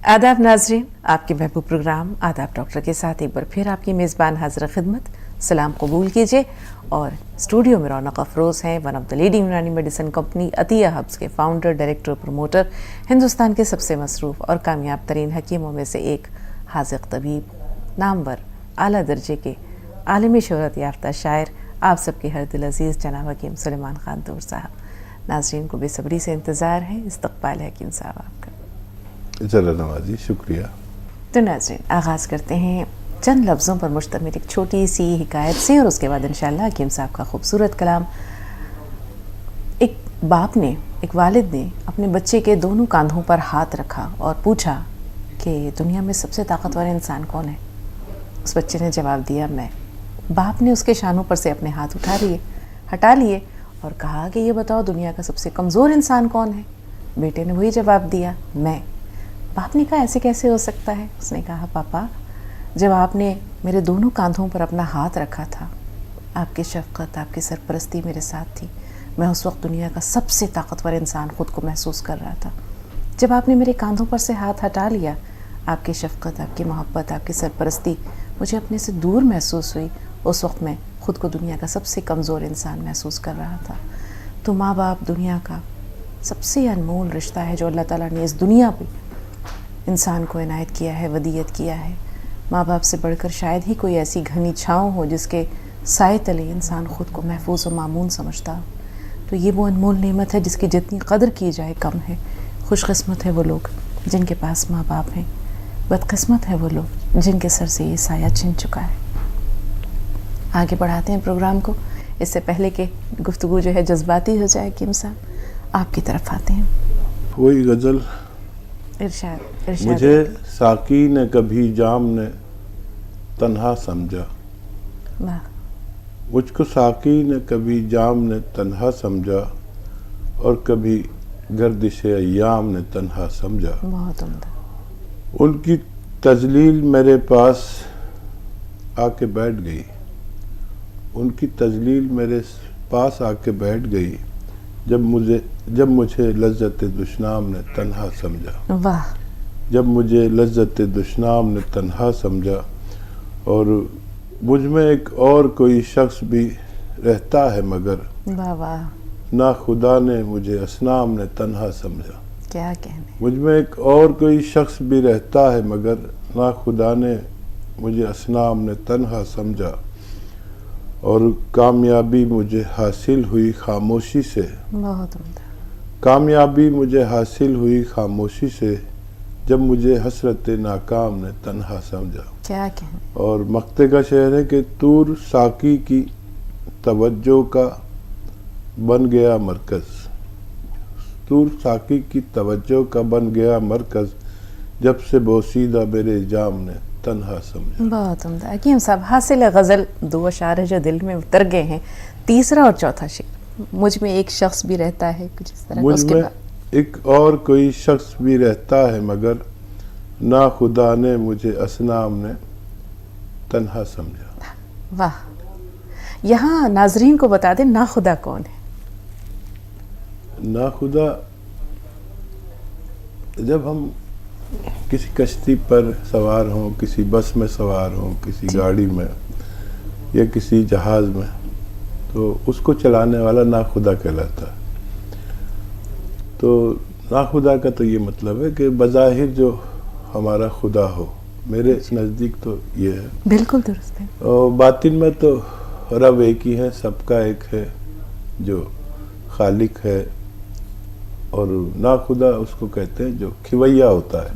आदाब नाजरीन, आपके महबूब प्रोग्राम आदाब डॉक्टर के साथ एक बार फिर आपकी मेज़बान हाजिर खिदमत। सलाम कबूल कीजिए। और स्टूडियो में रौनक अफरोज़ हैं, वन ऑफ द लीडिंग यूनानी मेडिसिन कंपनी अतिया हब्स के फाउंडर, डायरेक्टर, प्रमोटर, हिंदुस्तान के सबसे मसरूफ़ और कामयाब तरीन हकीमों में से एक, हाज़िक़ तबीब, नामवर, आला दर्जे के आलमी शोहरत याफ्ता शायर, आप सबके हर दिल अजीज़ जनाब हकीम सुलेमान खान दूर साहब। नाजरीन को बेसब्री से इंतज़ार है इस्तक़बाल है हकीम साहब आपका। ज़रा नवाजी, शुक्रिया। तो नाज़रीन, आगाज़ करते हैं चंद लफ्ज़ों पर मुश्तमिल एक छोटी सी हिकायत से, और उसके बाद इंशाअल्लाह हकीम साहब का खूबसूरत कलाम। एक बाप ने, एक वालिद ने अपने बच्चे के दोनों कांधों पर हाथ रखा और पूछा कि दुनिया में सबसे ताकतवर इंसान कौन है। उस बच्चे ने जवाब दिया, मैं। बाप ने उसके शानों पर से अपने हाथ हटा लिए और कहा कि ये बताओ दुनिया का सबसे कमज़ोर इंसान कौन है। बेटे ने वही जवाब दिया, मैं। बाप ने कहा, ऐसे कैसे हो सकता है? उसने कहा, पापा, जब आपने मेरे दोनों कांधों पर अपना हाथ रखा था, आपकी शफ़क़त, आपकी सरपरस्ती मेरे साथ थी। मैं उस वक्त दुनिया का सबसे ताकतवर इंसान ख़ुद को महसूस कर रहा था। जब आपने मेरे कांधों पर से हाथ हटा लिया, आपकी शफ़क़त, आपकी मोहब्बत, आपकी सरपरस्ती मुझे अपने से दूर महसूस हुई। उस वक्त मैं ख़ुद को दुनिया का सबसे कमज़ोर इंसान महसूस कर रहा था। तो माँ बाप दुनिया का सबसे अनमोल रिश्ता है जो अल्लाह ताला ने इस दुनिया पर इंसान को इनायत किया है, वदीयत किया है। माँ बाप से बढ़कर शायद ही कोई ऐसी घनी छाँव हो जिसके साए तले इंसान ख़ुद को महफूज और मामून समझता हो। तो ये वो अनमोल नेमत है जिसकी जितनी कदर की जाए कम है। खुशकिस्मत है वो लोग जिनके पास माँ बाप हैं, बदकिस्मत है वो लोग जिनके सर से ये साया छिन चुका है। आगे बढ़ाते हैं प्रोग्राम को। इससे पहले कि गुफ्तगू जो है जज्बाती हो जाए, हकीम साहब आपकी तरफ आते हैं। वही गज़ल, इरशाद। मुझे साकी ने कभी जाम ने तन्हा समझा, वाह। मुझको साकी ने कभी जाम ने तन्हा समझा और कभी गर्दिश अय्याम ने तन्हा समझा। बहुत उम्दा। उनकी तजलील मेरे पास आके बैठ गई, उनकी तजलील मेरे पास आके बैठ गई जब मुझे लज्जत दुश्नाम ने तन्हा समझा। वाह। जब मुझे लज्जत दुश्नाम ने तन्हा समझा और मुझ में एक और कोई शख्स भी रहता है मगर वाह वाह, ना खुदा ने मुझे असनाम ने तन्हा समझा। क्या कहने। मुझ में एक और कोई शख्स भी रहता है मगर ना खुदा ने मुझे असनाम ने तन्हा समझा और कामयाबी मुझे हासिल हुई खामोशी से। बहुत उम्दा। कामयाबी मुझे हासिल हुई खामोशी से जब मुझे हसरत नाकाम ने तन्हा समझा। क्या कहने। और मक्ते का शेर है कि तूर साकी की तवज्जो का बन गया मरकज़, तूर साकी की तवज्जो का बन गया मरकज़ जब से बोसीदा मेरे जाम ने तन्हा समझा। बहुत उम्दा। हकीम साहब, हासिल गज़ल दो अशार है जो दिल में उतर गए हैं। तीसरा और चौथा शेर, मुझ में एक शख्स भी रहता है, कुछ इस तरह। मुझ में एक और कोई शख्स भी रहता है मगर ना खुदा ने मुझे असनाम ने तन्हा समझा। वाह। यहाँ नाजरीन को बता दें, ना खुदा कौन है? ना खुदा, जब हम किसी कश्ती पर सवार हों, किसी बस में सवार हों, किसी गाड़ी में या किसी जहाज़ में, तो उसको चलाने वाला ना खुदा कहलाता है। तो ना खुदा का तो ये मतलब है कि बज़ाहिर जो हमारा खुदा हो, मेरे नज़दीक तो ये है। बिल्कुल दुरुस्त है। और बातिन में तो रब एक ही है, सबका एक है जो खालिक है। और ना खुदा उसको कहते हैं जो खिवैया होता है।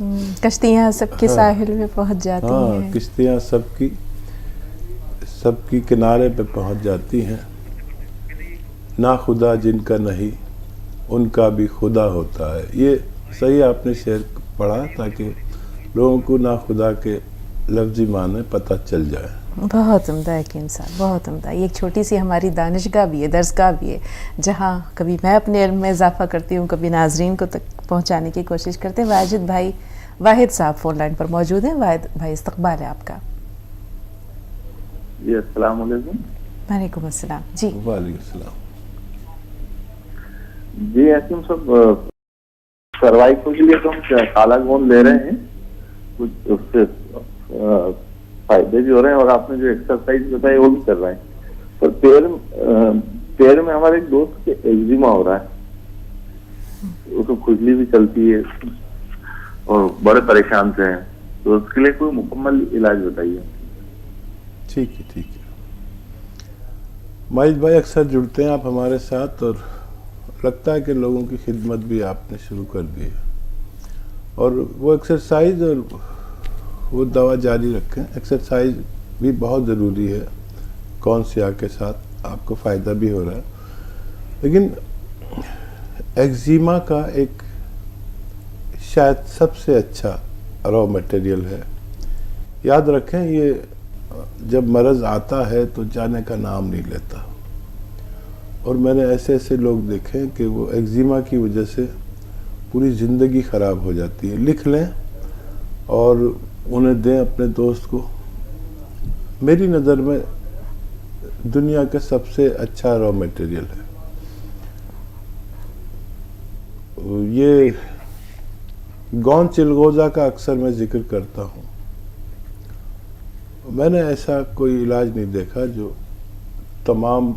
कश्तियाँ सबके साहिल में पहुंच जाती हैं। हाँ, किश्तियाँ सबकी किनारे पे पहुंच जाती हैं। ना खुदा जिनका नहीं उनका भी खुदा होता है। ये सही आपने शेर पढ़ा ताकि लोगों को ना खुदा के लफ्ज़ी माने पता चल जाए। बहुत उम्दा है हकीम साहब, बहुत उम्दा। ये एक छोटी सी हमारी दानिशगाह भी है, दर्सगाह भी है, जहाँ कभी मैं अपने इल्म में इजाफा करती हूँ, कभी नाजरीन को तक पहुँचाने की कोशिश करते हैं। वाहिद साहब फ़ोन लाइन पर मौजूद हैं। वाहिद भाई, इस्तकबाल है आपका। जी, अस्सलाम वालेकुम। वालेकुम अस्सलाम। जी वालेकुम सलाम। जी हकीम साहब, सर्वाइकल के लिए तो हम काला गोंद ले रहे हैं। कुछ उससे फायदे भी हो रहे हैं, और आपने जो एक्सरसाइज बताई वो भी कर रहे हैं। पर पैर में हमारे एक दोस्त के एक्जिमा हो रहा है, उसको खुजली भी चलती है और बड़े परेशान से हैं, तो उसके लिए कोई मुकम्मल इलाज बताइए। ठीक है, ठीक है। माहिद भाई, अक्सर जुड़ते हैं आप हमारे साथ, और लगता है कि लोगों की खिदमत भी आपने शुरू कर दी है, और वो एक्सरसाइज और वो दवा जारी रखें। एक्सरसाइज भी बहुत ज़रूरी है, कौन सी आग के साथ आपको फ़ायदा भी हो रहा है। लेकिन एक्जिमा का एक शायद सबसे अच्छा रॉ मटेरियल है। याद रखें, ये जब मर्ज़ आता है तो जाने का नाम नहीं लेता, और मैंने ऐसे ऐसे लोग देखे कि वो एक्जिमा की वजह से पूरी ज़िंदगी ख़राब हो जाती है। लिख लें और उन्हें दें अपने दोस्त को। मेरी नज़र में दुनिया का सबसे अच्छा रॉ मटेरियल है ये। गौन चिलगोज़ा का अक्सर मैं जिक्र करता हूँ। मैंने ऐसा कोई इलाज नहीं देखा जो तमाम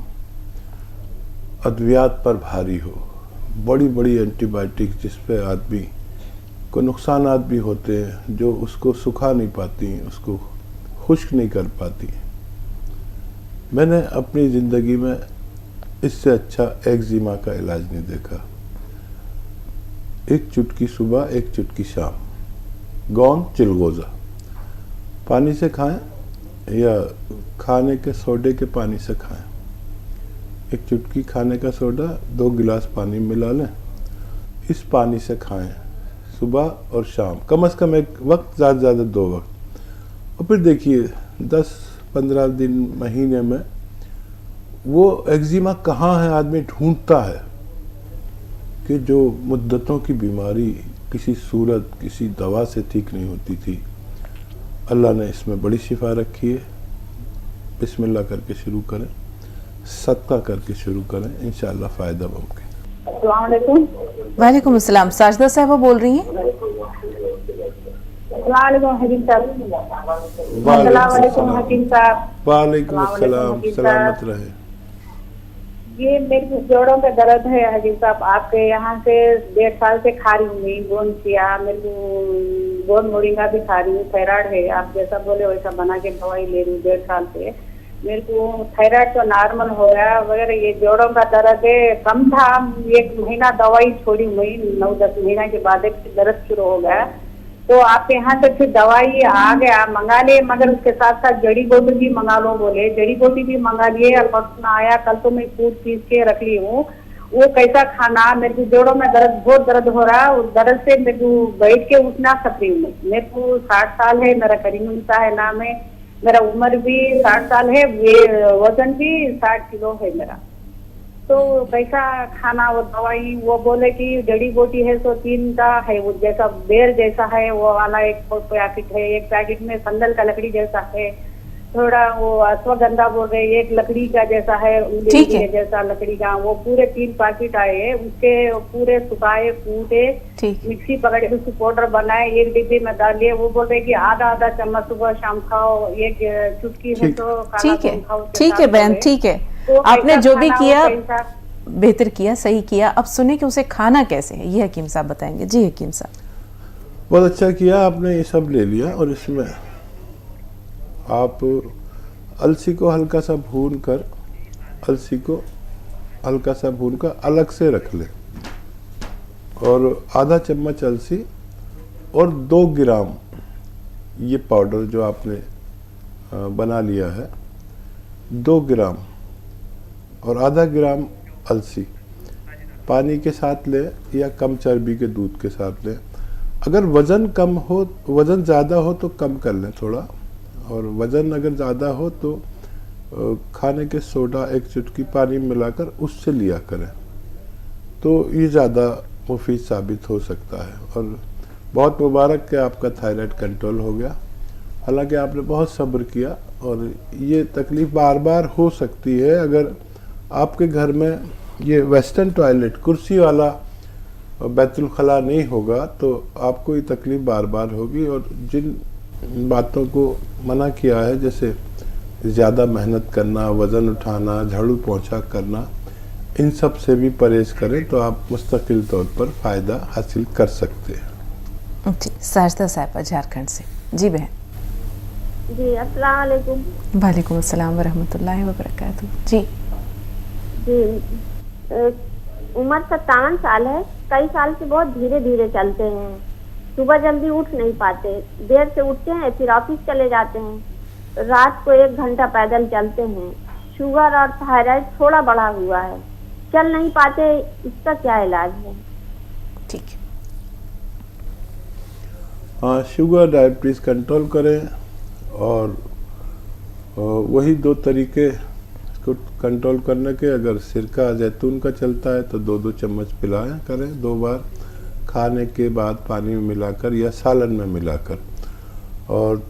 अद्वियात पर भारी हो। बड़ी बड़ी एंटीबायोटिक जिस पे आदमी को नुकसानात भी होते हैं, जो उसको सुखा नहीं पाती, उसको खुश्क नहीं कर पाती। मैंने अपनी ज़िंदगी में इससे अच्छा एक्जिमा का इलाज नहीं देखा। एक चुटकी सुबह, एक चुटकी शाम, गौन चिलगोज़ा पानी से खाएं या खाने के सोडे के पानी से खाएं। एक चुटकी खाने का सोडा 2 गिलास पानी मिला लें, इस पानी से खाएं सुबह और शाम, कम से कम एक वक्त, ज़्यादा से ज़्यादा 2 वक्त। और फिर देखिए 10-15 दिन, महीने में वो एक्जिमा कहाँ है आदमी ढूंढता है, कि जो मुद्दतों की बीमारी किसी सूरत, किसी दवा से ठीक नहीं होती थी, अल्लाह ने इसमें बड़ी शिफा रखी है। बिस्मिल्लाह करके शुरू करें, सदका करके शुरू करें, इंशाअल्लाह फ़ायदा मुमकिन। अस्सलाम वालेकुम। वालेकुम अस्सलाम। साजिदा साहबा बोल रही हैं? अस्सलाम वालेकुम हकीम साहब। अस्सलाम वालेकुम हकीम साहब। वालेकुम अस्सलाम, सलामत रहे। ये मेरे जोड़ों में दर्द है हकीम साहब, आपके यहाँ से 1.5 साल से खा रही हूँ। गोन किया, मेरे को गोन मोरिंगा भी खा रही हूँ। थायराइड है, आप जैसा बोले वैसा बना के दवाई ले रही हूँ 1.5 साल से। मेरे को थायराइड तो नॉर्मल हो गया वगैरह, ये जोड़ों का दर्द है कम था। 1 महीना दवाई छोड़ी हुई, 9-10 महीना के बाद एक दर्द शुरू हो गया। तो आपके यहाँ से फिर दवाई आ गया, मंगा लिए, मगर उसके साथ साथ जड़ी बूटी भी मंगा लो बोले। जड़ी बूटी भी मंगा लिए, और परसों आया, कल तो मैं फूड पीस के रख ली हूँ। वो कैसा खाना, मेरे को जोड़ों में दर्द, बहुत दर्द हो रहा है। उस दर्द से मेरे को बैठ के उठना सकती हूँ। मेरे को 60 साल है, मेरा करीमुनिसा है नाम है, मेरा उम्र भी 60 साल है, वजन भी 60 किलो है मेरा। तो कैसा खाना और दवाई, वो बोले कि जड़ी बूटी है तो 3 का है, वो जैसा बेर जैसा है वो वाला एक पैकेट है, एक पैकेट में संदल का लकड़ी जैसा है, थोड़ा वो अश्वगंधा बोल रहे, एक लकड़ी का जैसा है, उंगली जैसा लकड़ी का, वो पूरे 3 पैकेट आए हैं। उसके पूरे सुखाए, कूटे, मिक्सी पकड़े, उसकी पाउडर बनाए, एक डिब्बे में डालिए। वो बोल रहे कि आधा चम्मच सुबह शाम खाओ, एक चुटकी है तो ठीक है, ठीक है बहन, ठीक है। तो आपने जो भी किया बेहतर किया, सही किया। अब सुने कि उसे खाना कैसे है, ये हकीम साहब बताएंगे। जी हकीम साहब। बहुत अच्छा किया आपने, ये सब ले लिया, और इसमें आप अलसी को हल्का सा भून कर, अलसी को हल्का सा भून कर अलग से रख लें, और आधा चम्मच अलसी और 2 ग्राम ये पाउडर जो आपने बना लिया है, 2 ग्राम और आधा ग्राम अलसी पानी के साथ लें या कम चर्बी के दूध के साथ लें। अगर वज़न कम हो, वज़न ज़्यादा हो तो कम कर लें थोड़ा, और वज़न अगर ज़्यादा हो तो खाने के सोडा 1 चुटकी पानी मिलाकर उससे लिया करें, तो ये ज़्यादा मुफीद साबित हो सकता है। और बहुत मुबारक कि आपका थायराइड कंट्रोल हो गया। हालांकि आपने बहुत सब्र किया, और ये तकलीफ़ बार बार हो सकती है। अगर आपके घर में ये वेस्टर्न टॉयलेट कुर्सी वाला बैतुल खला नहीं होगा तो आपको ये तकलीफ बार बार होगी। और जिन बातों को मना किया है, जैसे ज़्यादा मेहनत करना, वज़न उठाना, झाड़ू पोंछा करना, इन सब से भी परहेज करें तो आप मुस्तकिल तौर पर फ़ायदा हासिल कर सकते हैं। जी, साजदा साहिबा झारखंड से। जी बहन। जी अस्सलाम वालेकुम। वालेकुम अस्सलाम वरहमतुल्लाहि वबरकातुहू। जी जी उम्र 57 साल है। कई साल से बहुत धीरे धीरे चलते हैं। सुबह जल्दी उठ नहीं पाते, देर से उठते हैं फिर ऑफिस चले जाते हैं। रात को 1 घंटा पैदल चलते हैं। शुगर और थायराइड थोड़ा बढ़ा हुआ है, चल नहीं पाते, इसका क्या इलाज है? ठीक है। हाँ, शुगर डायबिटीज़ कंट्रोल करें और वही 2 तरीके इसको कंट्रोल करने के। अगर सिरका जैतून का चलता है तो 2-2 चम्मच पिलाया करें 2 बार, खाने के बाद पानी में मिलाकर या सालन में मिलाकर। और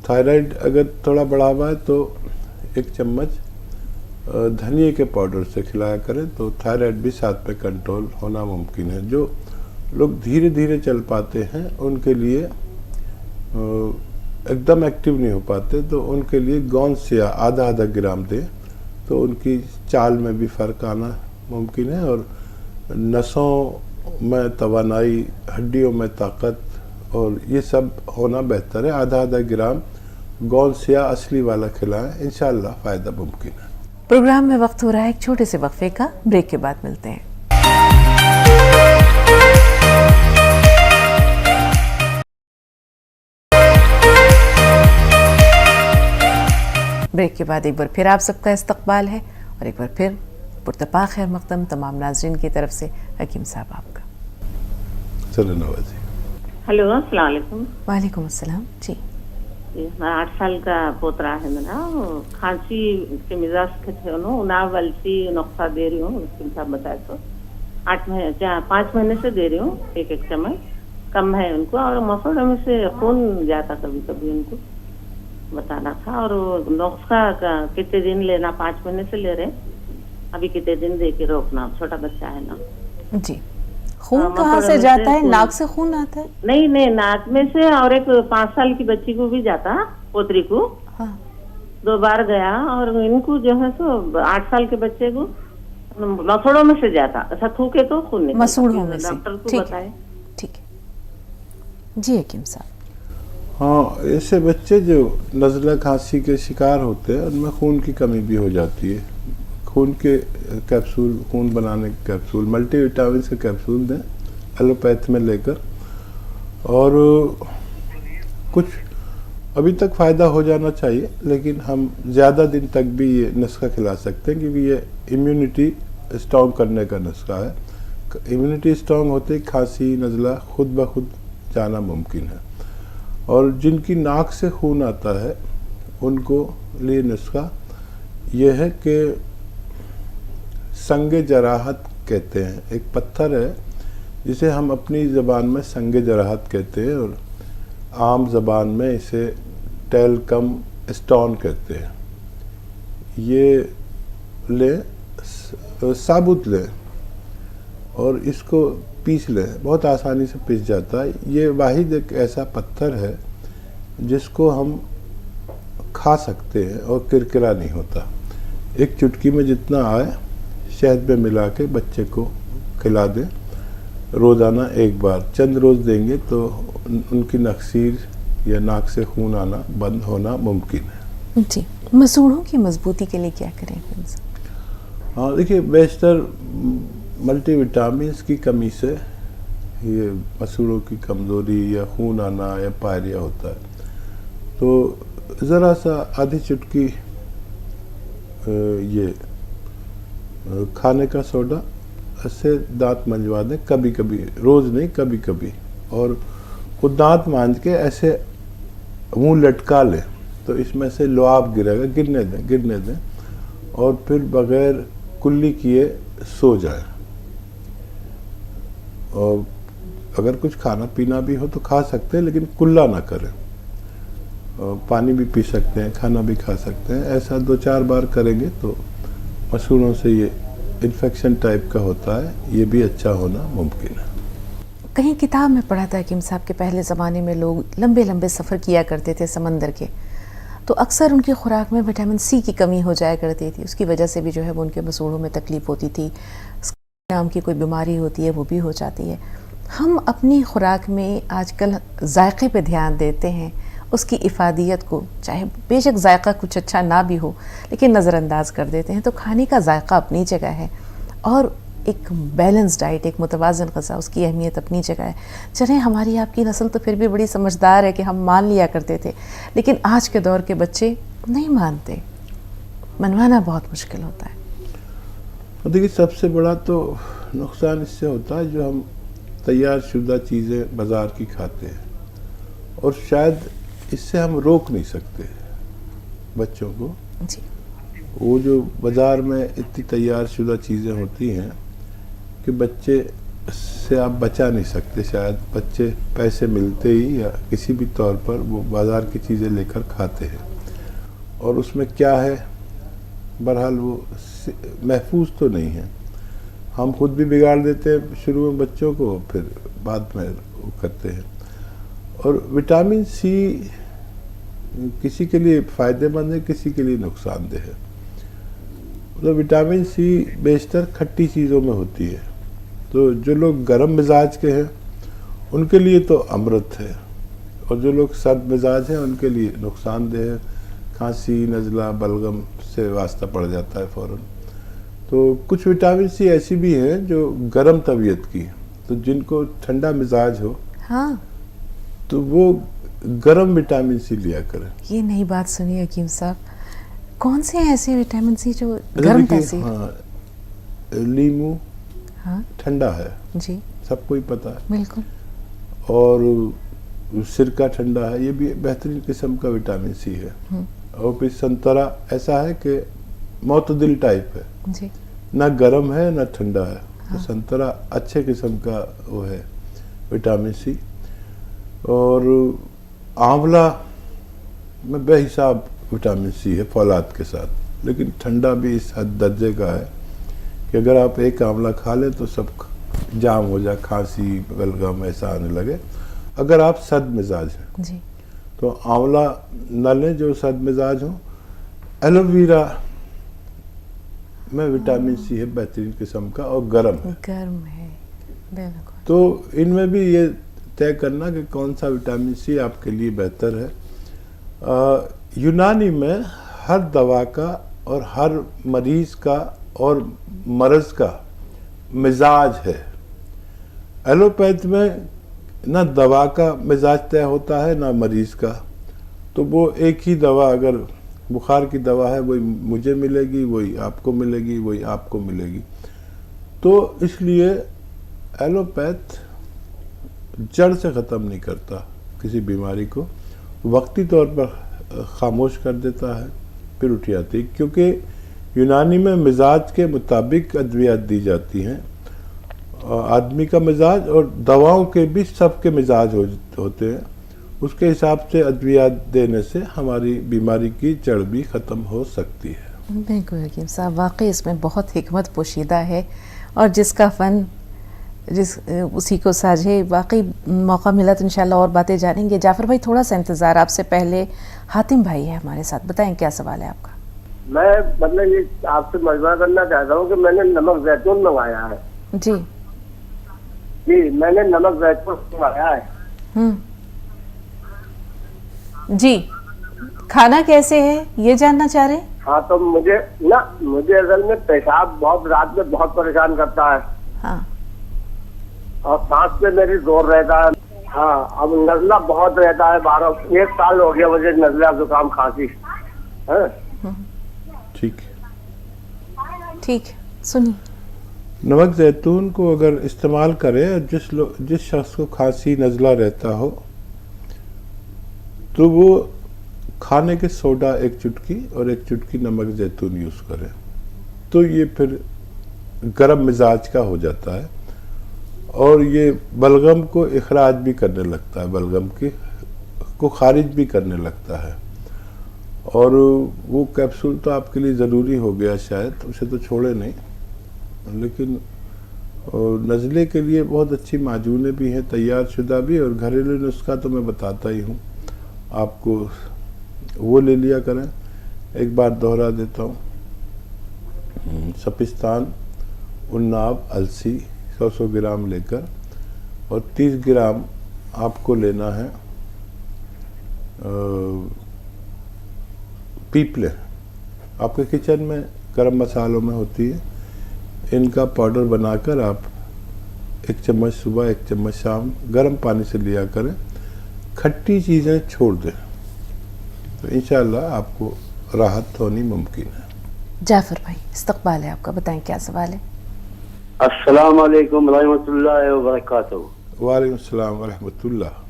थायराइड अगर थोड़ा बढ़ा हुआ है तो 1 चम्मच धनिए के पाउडर से खिलाया करें तो थायराइड भी साथ में कंट्रोल होना मुमकिन है। जो लोग धीरे धीरे चल पाते हैं उनके लिए एकदम एक्टिव नहीं हो पाते तो उनके लिए गोंदसिया आधा ग्राम दें तो उनकी चाल में भी फ़र्क आना मुमकिन है। और नसों में तवानाई, हड्डियों में ताकत और ये सब होना बेहतर है। आधा ग्राम गोंदसिया असली वाला खिलाएं, इंशाअल्लाह फ़ायदा मुमकिन है। प्रोग्राम में वक्त हो रहा है एक छोटे से वक्फे का। ब्रेक के बाद मिलते हैं। ब्रेक के बाद एक बार फिर आप सबका इस्तकबाल है और एक बार फिर पुरतपा खैर मकदम तमाम नाज़रीन की तरफ से हकीम साहब आपका। चलो नवाजी। हेलो अस्सलाम वालेकुम। वालेकुम अस्सलाम। जी हमारा 8 साल का पोतरा है मेरा, खांसी के मिजाज के थे उनाव वलसी नुस्खा दे रही हूँ, साहब बताए तो 5 महीने से दे रही हूँ 1 चम्मच, कम है उनको। और मसौड़े में से खून जाता कभी कभी, उनको बताना था। और नुस्खा कितने दिन लेना, 5 महीने से ले रहे, अभी कितने दिन दे के रोकना, छोटा बच्चा है ना। जी खून कहाँ से जाता है? नाक से खून आता है? नहीं, नाक में से। और एक 5 साल की बच्ची को भी जाता, पोतरी को। हाँ। 2 बार गया। और इनको जो है सो 8 साल के बच्चे को मसूड़ों में से जाता, ऐसा थूके तो खून निकलता। मसूड़ों में से। डॉक्टर को बताए। ठीक है जी हकीम साहब। हाँ, ऐसे बच्चे जो नज़ला खांसी के शिकार होते हैं उनमें खून की कमी भी हो जाती है। खून के कैप्सूल, खून बनाने के कैप्सूल, मल्टीविटामिन के कैप्सूल दें एलोपैथ में लेकर। और कुछ अभी तक फ़ायदा हो जाना चाहिए, लेकिन हम ज़्यादा दिन तक भी ये नुस्खा खिला सकते हैं क्योंकि ये इम्यूनिटी स्ट्रॉन्ग करने का नुस्खा है। इम्यूनिटी स्ट्रॉन्ग होते ही खांसी, नज़ला खुद ब खुद जाना मुमकिन है। और जिनकी नाक से खून आता है उनको लिए नुस्खा ये है कि संगे जराहत कहते हैं। एक पत्थर है जिसे हम अपनी ज़बान में संगे जराहत कहते हैं और आम ज़बान में इसे टेलकम स्टोन कहते हैं। ये लें, साबुत लें और इसको पीस लें, बहुत आसानी से पिस जाता है। ये वाहिद एक ऐसा पत्थर है जिसको हम खा सकते हैं और किरकिरा नहीं होता। एक चुटकी में जितना आए शहद में मिला के बच्चे को खिला दें रोज़ाना 1 बार। चंद रोज़ देंगे तो उनकी नक्सीर या नाक से खून आना बंद होना मुमकिन है। जी मसूड़ों की मजबूती के लिए क्या करें? हाँ देखिए, बेशतर मल्टीविटामिन्स की कमी से ये मसूड़ों की कमज़ोरी या खून आना या पायरिया होता है। तो ज़रा सा आधी चुटकी ये खाने का सोडा से दांत मंजवा दें, कभी कभी, रोज़ नहीं, कभी कभी। और वो दांत मांज के ऐसे मुंह लटका लें तो इसमें से लुआब गिरेगा, गिरने दें और फिर बग़ैर कुल्ली किए सो जाए। और अगर कुछ खाना पीना भी हो तो खा सकते हैं, लेकिन कुल्ला ना करें। पानी भी पी सकते हैं, खाना भी खा सकते हैं। ऐसा 2-4 बार करेंगे तो मसूड़ों से ये इन्फेक्शन टाइप का होता है, ये भी अच्छा होना मुमकिन है। कहीं किताब में पढ़ा था हकीम साहब के पहले ज़माने में लोग लंबे लंबे सफ़र किया करते थे समंदर के, तो अक्सर उनकी खुराक में विटामिन सी की कमी हो जाया करती थी। उसकी वजह से भी जो है वो उनके मसूड़ों में तकलीफ़ होती थी, नाम की कोई बीमारी होती है वो भी हो जाती है। हम अपनी खुराक में आजकल जायके पे ध्यान देते हैं, उसकी इफ़ादियत को, चाहे बेशक जायका कुछ अच्छा ना भी हो लेकिन नज़रअंदाज कर देते हैं। तो खाने का जायका अपनी जगह है और एक बैलेंस डाइट, एक मुतवाज़न ग़िज़ा, उसकी अहमियत अपनी जगह है। चलें, हमारी आपकी नस्ल तो फिर भी बड़ी समझदार है कि हम मान लिया करते थे, लेकिन आज के दौर के बच्चे नहीं मानते, मनवाना बहुत मुश्किल होता है। देखिए, सबसे बड़ा तो नुकसान इससे होता है जो हम तैयार शुदा चीज़ें बाज़ार की खाते हैं, और शायद इससे हम रोक नहीं सकते बच्चों को जी। वो जो बाज़ार में इतनी तैयार शुदा चीज़ें होती हैं कि बच्चे से आप बचा नहीं सकते। शायद बच्चे पैसे मिलते ही या किसी भी तौर पर वो बाज़ार की चीज़ें लेकर खाते हैं, और उसमें क्या है बहरहाल वो महफूज तो नहीं है। हम खुद भी बिगाड़ देते हैं शुरू में बच्चों को, फिर बाद में वो करते हैं। और विटामिन सी किसी के लिए फ़ायदेमंद है, किसी के लिए नुकसानदेह है। मतलब विटामिन सी बेशतर खट्टी चीज़ों में होती है, तो जो लोग गर्म मिजाज के हैं उनके लिए तो अमृत है, और जो लोग सर्द मिजाज हैं उनके लिए नुकसानदेह है। खांसी, नज़ला, बलगम से वास्ता पड़ जाता है फ़ौरन। तो कुछ विटामिन सी ऐसी भी हैं जो गर्म तबीयत की, तो जिनको ठंडा मिजाज हो हाँ, तो वो गर्म विटामिन सी लिया करें। ये नई बात सुनी हकीम साहब। कौन से हैं ऐसे विटामिन सी जो गर्म तासीर? हाँ, लीमू हाँ ठंडा है, जी, सबको ही पता है। बिल्कुल। और सिरका ठंडा है, ये भी बेहतरीन किस्म का विटामिन सी है। और फिर संतरा ऐसा है कि मोतदिल टाइप है, जी, ना गर्म है ना ठंडा है। तो संतरा अच्छे किस्म का वो है विटामिन सी। और आंवला में बेहिसाब विटामिन सी है फौलाद के साथ, लेकिन ठंडा भी इस हद दर्जे का है कि अगर आप एक आंवला खा लें तो सब जाम हो जाए, खांसी, बलगम ऐसा आने लगे। अगर आप सर्द मिजाज हैं जी, तो आंवला न लें जो सर्द मिजाज हो। एलोवेरा में विटामिन सी है बेहतरीन किस्म का, और गर्म है। गर्म है, बिल्कुल। तो इनमें भी ये तय करना कि कौन सा विटामिन सी आपके लिए बेहतर है। यूनानी में हर दवा का और हर मरीज़ का और मर्ज़ का मिजाज है। एलोपैथ में ना दवा का मिजाज तय होता है ना मरीज़ का। तो वो एक ही दवा, अगर बुखार की दवा है वही मुझे मिलेगी, वही आपको मिलेगी, वही आपको मिलेगी। तो इसलिए एलोपैथ जड़ से ख़त्म नहीं करता किसी बीमारी को, वक्ती तौर पर खामोश कर देता है, फिर उठ जाती है। क्योंकि यूनानी में मिजाज के मुताबिक अद्वियात दी जाती हैं। आदमी का मिजाज और दवाओं के भी सबके मिजाज होते हैं, उसके हिसाब से अद्वियात देने से हमारी बीमारी की जड़ भी ख़त्म हो सकती है। बिल्कुल हकीम साहब, वाकई इसमें बहुत हिकमत पोशीदा है, और जिसका फ़न उसी को साझे। वाकई मौका मिला तो इंशाल्लाह और बातें जानेंगे। जाफ़र भाई, थोड़ा सा इंतज़ार, आपसे पहले हातिम भाई है हमारे साथ। बताएं क्या सवाल है आपका? मैं मतलब ये आपसे मशवरा करना चाहता हूँ कि मैंने नमक जैतून मंगाया है। जी जी, मैंने नमक जैतून मंगाया है। जी, खाना कैसे है ये जानना चाह रहे हैं? हाँ, तो मुझे असल में पेशाब बहुत रात में बहुत परेशान करता है। हाँ, और सांस पे मेरी जोर रहता है। हाँ, अब नजला बहुत रहता है। 1 साल हो गया मुझे नजला, जुकाम, खांसी है। ठीक, ठीक, सुनिए। नमक जैतून को अगर इस्तेमाल करें, जिस शख्स को खांसी नज़ला रहता हो, तो वो खाने के सोडा 1 चुटकी और 1 चुटकी नमक जैतून यूज़ करें, तो ये फिर गर्म मिजाज का हो जाता है, और ये बलगम को इखराज भी करने लगता है, बलगम को खारिज भी करने लगता है। और वो कैप्सूल तो आपके लिए ज़रूरी हो गया शायद, उसे तो छोड़े नहीं, लेकिन और नज़ले के लिए बहुत अच्छी माजूनें भी हैं, तैयार शुदा भी, और घरेलू नुस्खा तो मैं बताता ही हूँ आपको, वो ले लिया करें। एक बार दोहरा देता हूँ, सपिस्तान, उन्नाव, अलसी 100 ग्राम लेकर, और 30 ग्राम आपको लेना है पीपले। आपके किचन में गरम मसालों में होती है, इनका पाउडर बनाकर आप 1 चम्मच सुबह 1 चम्मच शाम गर्म पानी से लिया करें। खट्टी चीज़ें छोड़ दें तो इंशाल्लाह आपको राहत होनी मुमकिन है। जाफर भाई, इस्तकबाल है आपका, बताएं क्या सवाल है। अस्सलाम वालेकुम रहमतुल्लाहि व बरकातहू। वालेकुम अस्सलाम व रहमतुल्लाह।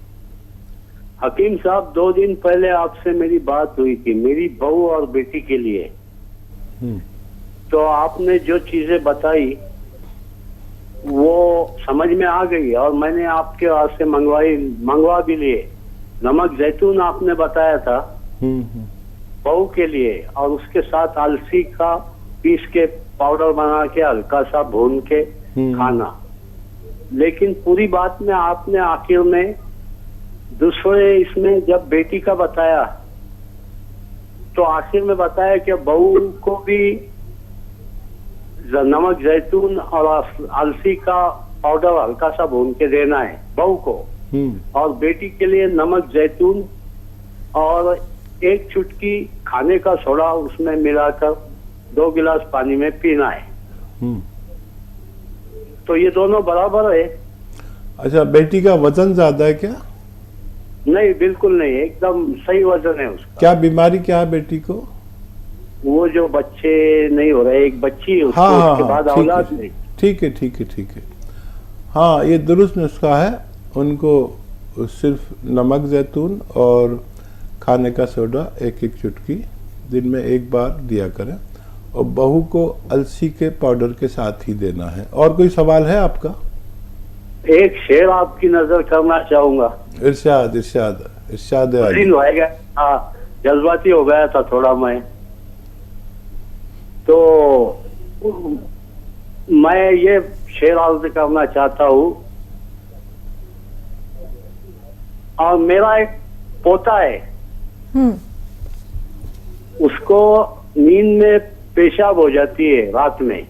हकीम साहब, 2 दिन पहले आपसे मेरी बात हुई थी मेरी बहू और बेटी के लिए। तो आपने जो चीजें बताई वो समझ में आ गई और मैंने आपके वास्ते मंगवा भी लिए। नमक जैतून आपने बताया था बहू के लिए, और उसके साथ अलसी का पीस के पाउडर बना के हल्का सा भून के खाना। लेकिन पूरी बात में आपने आखिर में दूसरे इसमें जब बेटी का बताया तो आखिर में बताया कि बहू को भी नमक जैतून और अलसी का पाउडर हल्का सा भून के देना है बहू को, और बेटी के लिए नमक जैतून और 1 चुटकी खाने का सोडा उसमें मिलाकर 2 गिलास पानी में पीना है। तो ये दोनों बराबर है? अच्छा, बेटी का वजन ज्यादा है क्या? नहीं, बिल्कुल नहीं, एकदम सही वजन है उसका। क्या बीमारी क्या है बेटी को? वो जो बच्चे नहीं हो रहे, एक बच्ची है उसको, हाँ, उसके बाद औलाद नहीं। ठीक है। हाँ, ये दुरुस्त नुस्खा है। उनको सिर्फ नमक जैतून और खाने का सोडा 1-1 चुटकी दिन में 1 बार दिया करें, और बहू को अलसी के पाउडर के साथ ही देना है। और कोई सवाल है आपका? एक शेर आपकी नजर करना चाहूंगा। इरशाद है। हाँ, जज्बाती हो गया था थोड़ा मैं, तो मैं ये शेर अर्ज करना चाहता हूँ। और मेरा एक पोता है, उसको नींद में पेशाब हो जाती है रात में,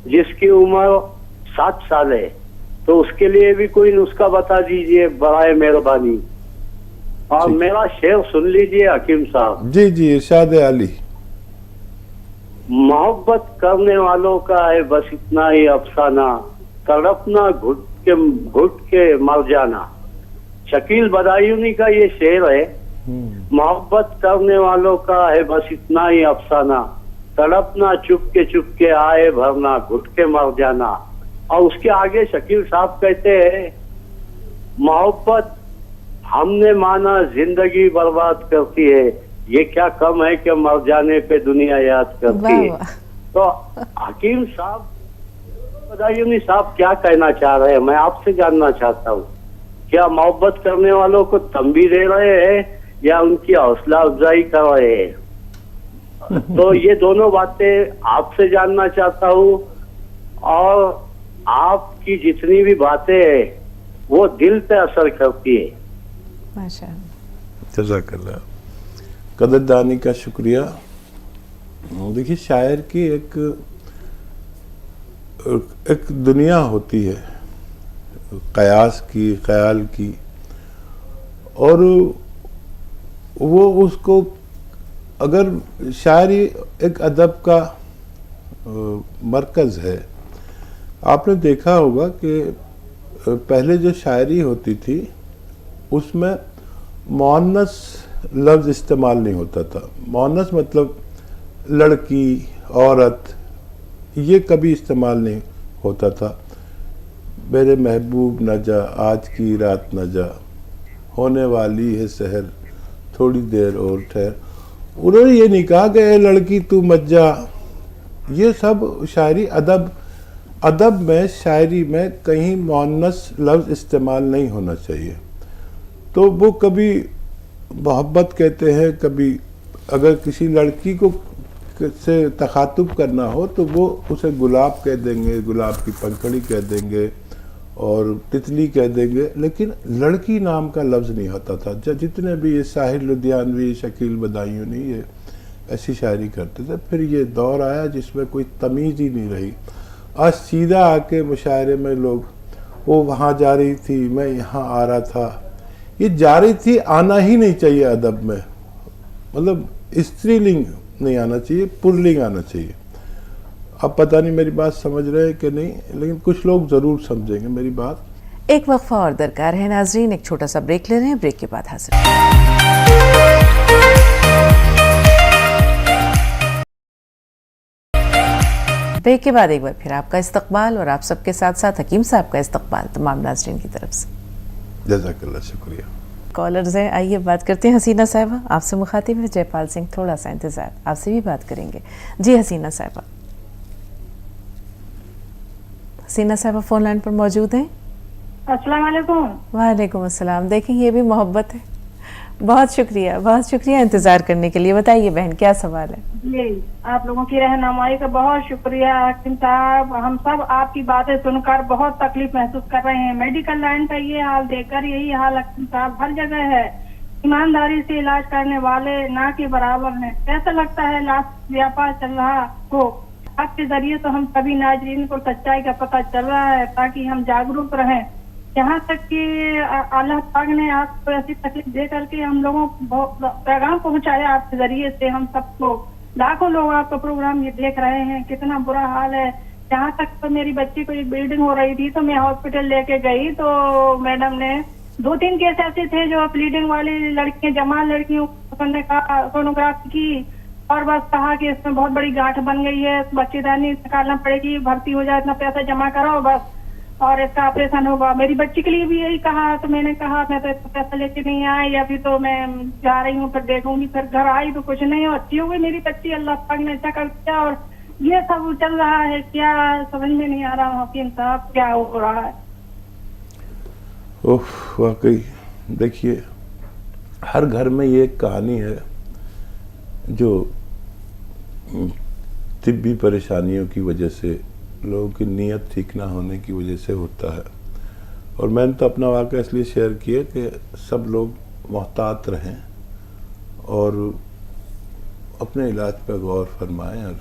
जिसकी उम्र 7 साल है। तो उसके लिए भी कोई नुस्खा बता दीजिए बराए मेहरबानी। और मेरा शेर सुन लीजिए हकीम साहब। जी, इरशाद अली। मोहब्बत करने वालों का है बस इतना ही अफसाना, तड़पना घुट के मर जाना। शकील बदायूनी का ये शेर है। मोहब्बत करने वालों का है बस इतना ही अफसाना, तड़पना चुपके आए भरना, घुट के मर जाना। और उसके आगे शकील साहब कहते हैं, मोहब्बत हमने माना जिंदगी बर्बाद करती है, ये क्या कम है कि मर जाने पे दुनिया याद करती है। तो हकीम साहब, बदायूनी साहब क्या कहना चाह रहे हैं, मैं आपसे जानना चाहता हूँ। क्या मोहब्बत करने वालों को तंबी दे रहे हैं या उनकी हौसला अफजाई कर रहे हैं? तो ये दोनों बातें आपसे जानना चाहता हूँ। और आपकी जितनी भी बातें हैं वो दिल पे असर करती है। माशाअल्लाह। जज़ाकल्लाह। कदरदानी का शुक्रिया। देखिए, शायर की एक दुनिया होती है, कयास की, ख्याल की, और वो उसको, अगर शायरी एक अदब का मरकज़ है। आपने देखा होगा कि पहले जो शायरी होती थी उसमें मुअन्नस लफ्ज़ इस्तेमाल नहीं होता था। मुअन्नस मतलब लड़की, औरत, ये कभी इस्तेमाल नहीं होता था। मेरे महबूब न जा, आज की रात न जा, होने वाली है सहर, थोड़ी देर और ठहर। उन्होंने ये नहीं कहा कि ए लड़की तू मत जा। ये सब शायरी अदब में, शायरी में कहीं मुअन्नस लफ्ज़ इस्तेमाल नहीं होना चाहिए। तो वो कभी मोहब्बत कहते हैं, कभी अगर किसी लड़की को से तखातुब करना हो तो वो उसे गुलाब कह देंगे, गुलाब की पंखड़ी कह देंगे और तितली कह देंगे, लेकिन लड़की नाम का लफ्ज़ नहीं होता था। जितने भी ये साहिर लुधियानवी, शकील बदायूनी ये ऐसी शायरी करते थे। फिर ये दौर आया जिसमें कोई तमीज़ ही नहीं रही। आज सीधा आके मुशायरे में लोग, वो वहाँ जा रही थी, मैं यहाँ आ रहा था। ये जा रही थी आना ही नहीं चाहिए अदब में, मतलब स्त्रीलिंग नहीं आना चाहिए, पुल्लिंग आना चाहिए। अब पता नहीं मेरी बात समझ रहे हैं कि नहीं, लेकिन कुछ लोग ज़रूर समझेंगे मेरी बात। एक वक्फा और दरकार है नाजरीन, एक छोटा सा ब्रेक ले रहे हैं, ब्रेक के बाद हाजिर। ब्रेक के बाद एक बार फिर आपका इस्तकबाल और आप सबके साथ साथ हकीम साहब का इस्तकबाल तमाम नाजरीन की तरफ से। जज़ाकल्लाह, शुक्रिया। कॉलर्स हैं, आइए बात करते हैं। हसीना साहिबा आपसे मुखातिब है जयपाल सिंह, थोड़ा सा इंतज़ार, आपसे भी बात करेंगे। जी हसीना साहिबा, हसीना साहिबा फ़ोन लाइन पर मौजूद हैं। अस्सलाम वालेकुम। वालेकुम अस्सलाम। देखें ये भी मोहब्बत है। बहुत शुक्रिया इंतज़ार करने के लिए। बताइए बहन, क्या सवाल है? जी, आप लोगों की रहनुमाई का बहुत शुक्रिया हकीम साहब। हम सब आपकी बातें सुनकर बहुत तकलीफ महसूस कर रहे हैं। मेडिकल लाइन का ये हाल देखकर यही हाल हकीम साहब हर जगह है। ईमानदारी से इलाज करने वाले ना के बराबर हैं। ऐसा लगता है लाख व्यापार चल रहा हो। आपके जरिए तो हम सभी नाजरीन को सच्चाई का पता चल रहा है ताकि हम जागरूक रहें। यहाँ तक कि अल्लाह पाक ने आपको ऐसी तकलीफ दे करके हम लोगों को पैगाम पहुँचाया आपके जरिए से। हम सबको, लाखों लोग आपका प्रोग्राम ये देख रहे हैं। कितना बुरा हाल है। यहाँ तक तो मेरी बच्ची को एक ब्लीडिंग हो रही थी तो मैं हॉस्पिटल लेके गई तो मैडम ने 2-3 केस ऐसे थे जो ब्लीडिंग वाली लड़कियां, जवान लड़कियों ने कहा सोनोग्राफी की और बस कहा कि इसमें बहुत बड़ी गांठ बन गई है, बच्चेदानी निकालना पड़ेगी, भर्ती हो जाए, इतना पैसा जमा करो बस और इसका ऑपरेशन होगा। मेरी बच्ची के लिए भी यही कहा तो मैंने कहा मैं तो इसका पैसा लेके नहीं आई, अभी तो मैं जा रही हूँ, फिर देखूंगी। फिर घर आई तो कुछ नहीं, अच्छी हो गई मेरी बच्ची, अल्लाह पाक ने अच्छा कर दिया। और ये सब चल रहा है, क्या समझ में नहीं आ रहा हकीम साहब क्या हो रहा है। ओह वाकई, देखिए हर घर में ये एक कहानी है जो तिब्बी परेशानियों की वजह से, लोगों की नीयत ठीक ना होने की वजह से होता है। और मैंने तो अपना वाक़या इसलिए शेयर किया कि सब लोग मोहतात रहें और अपने इलाज पर गौर फरमाएं और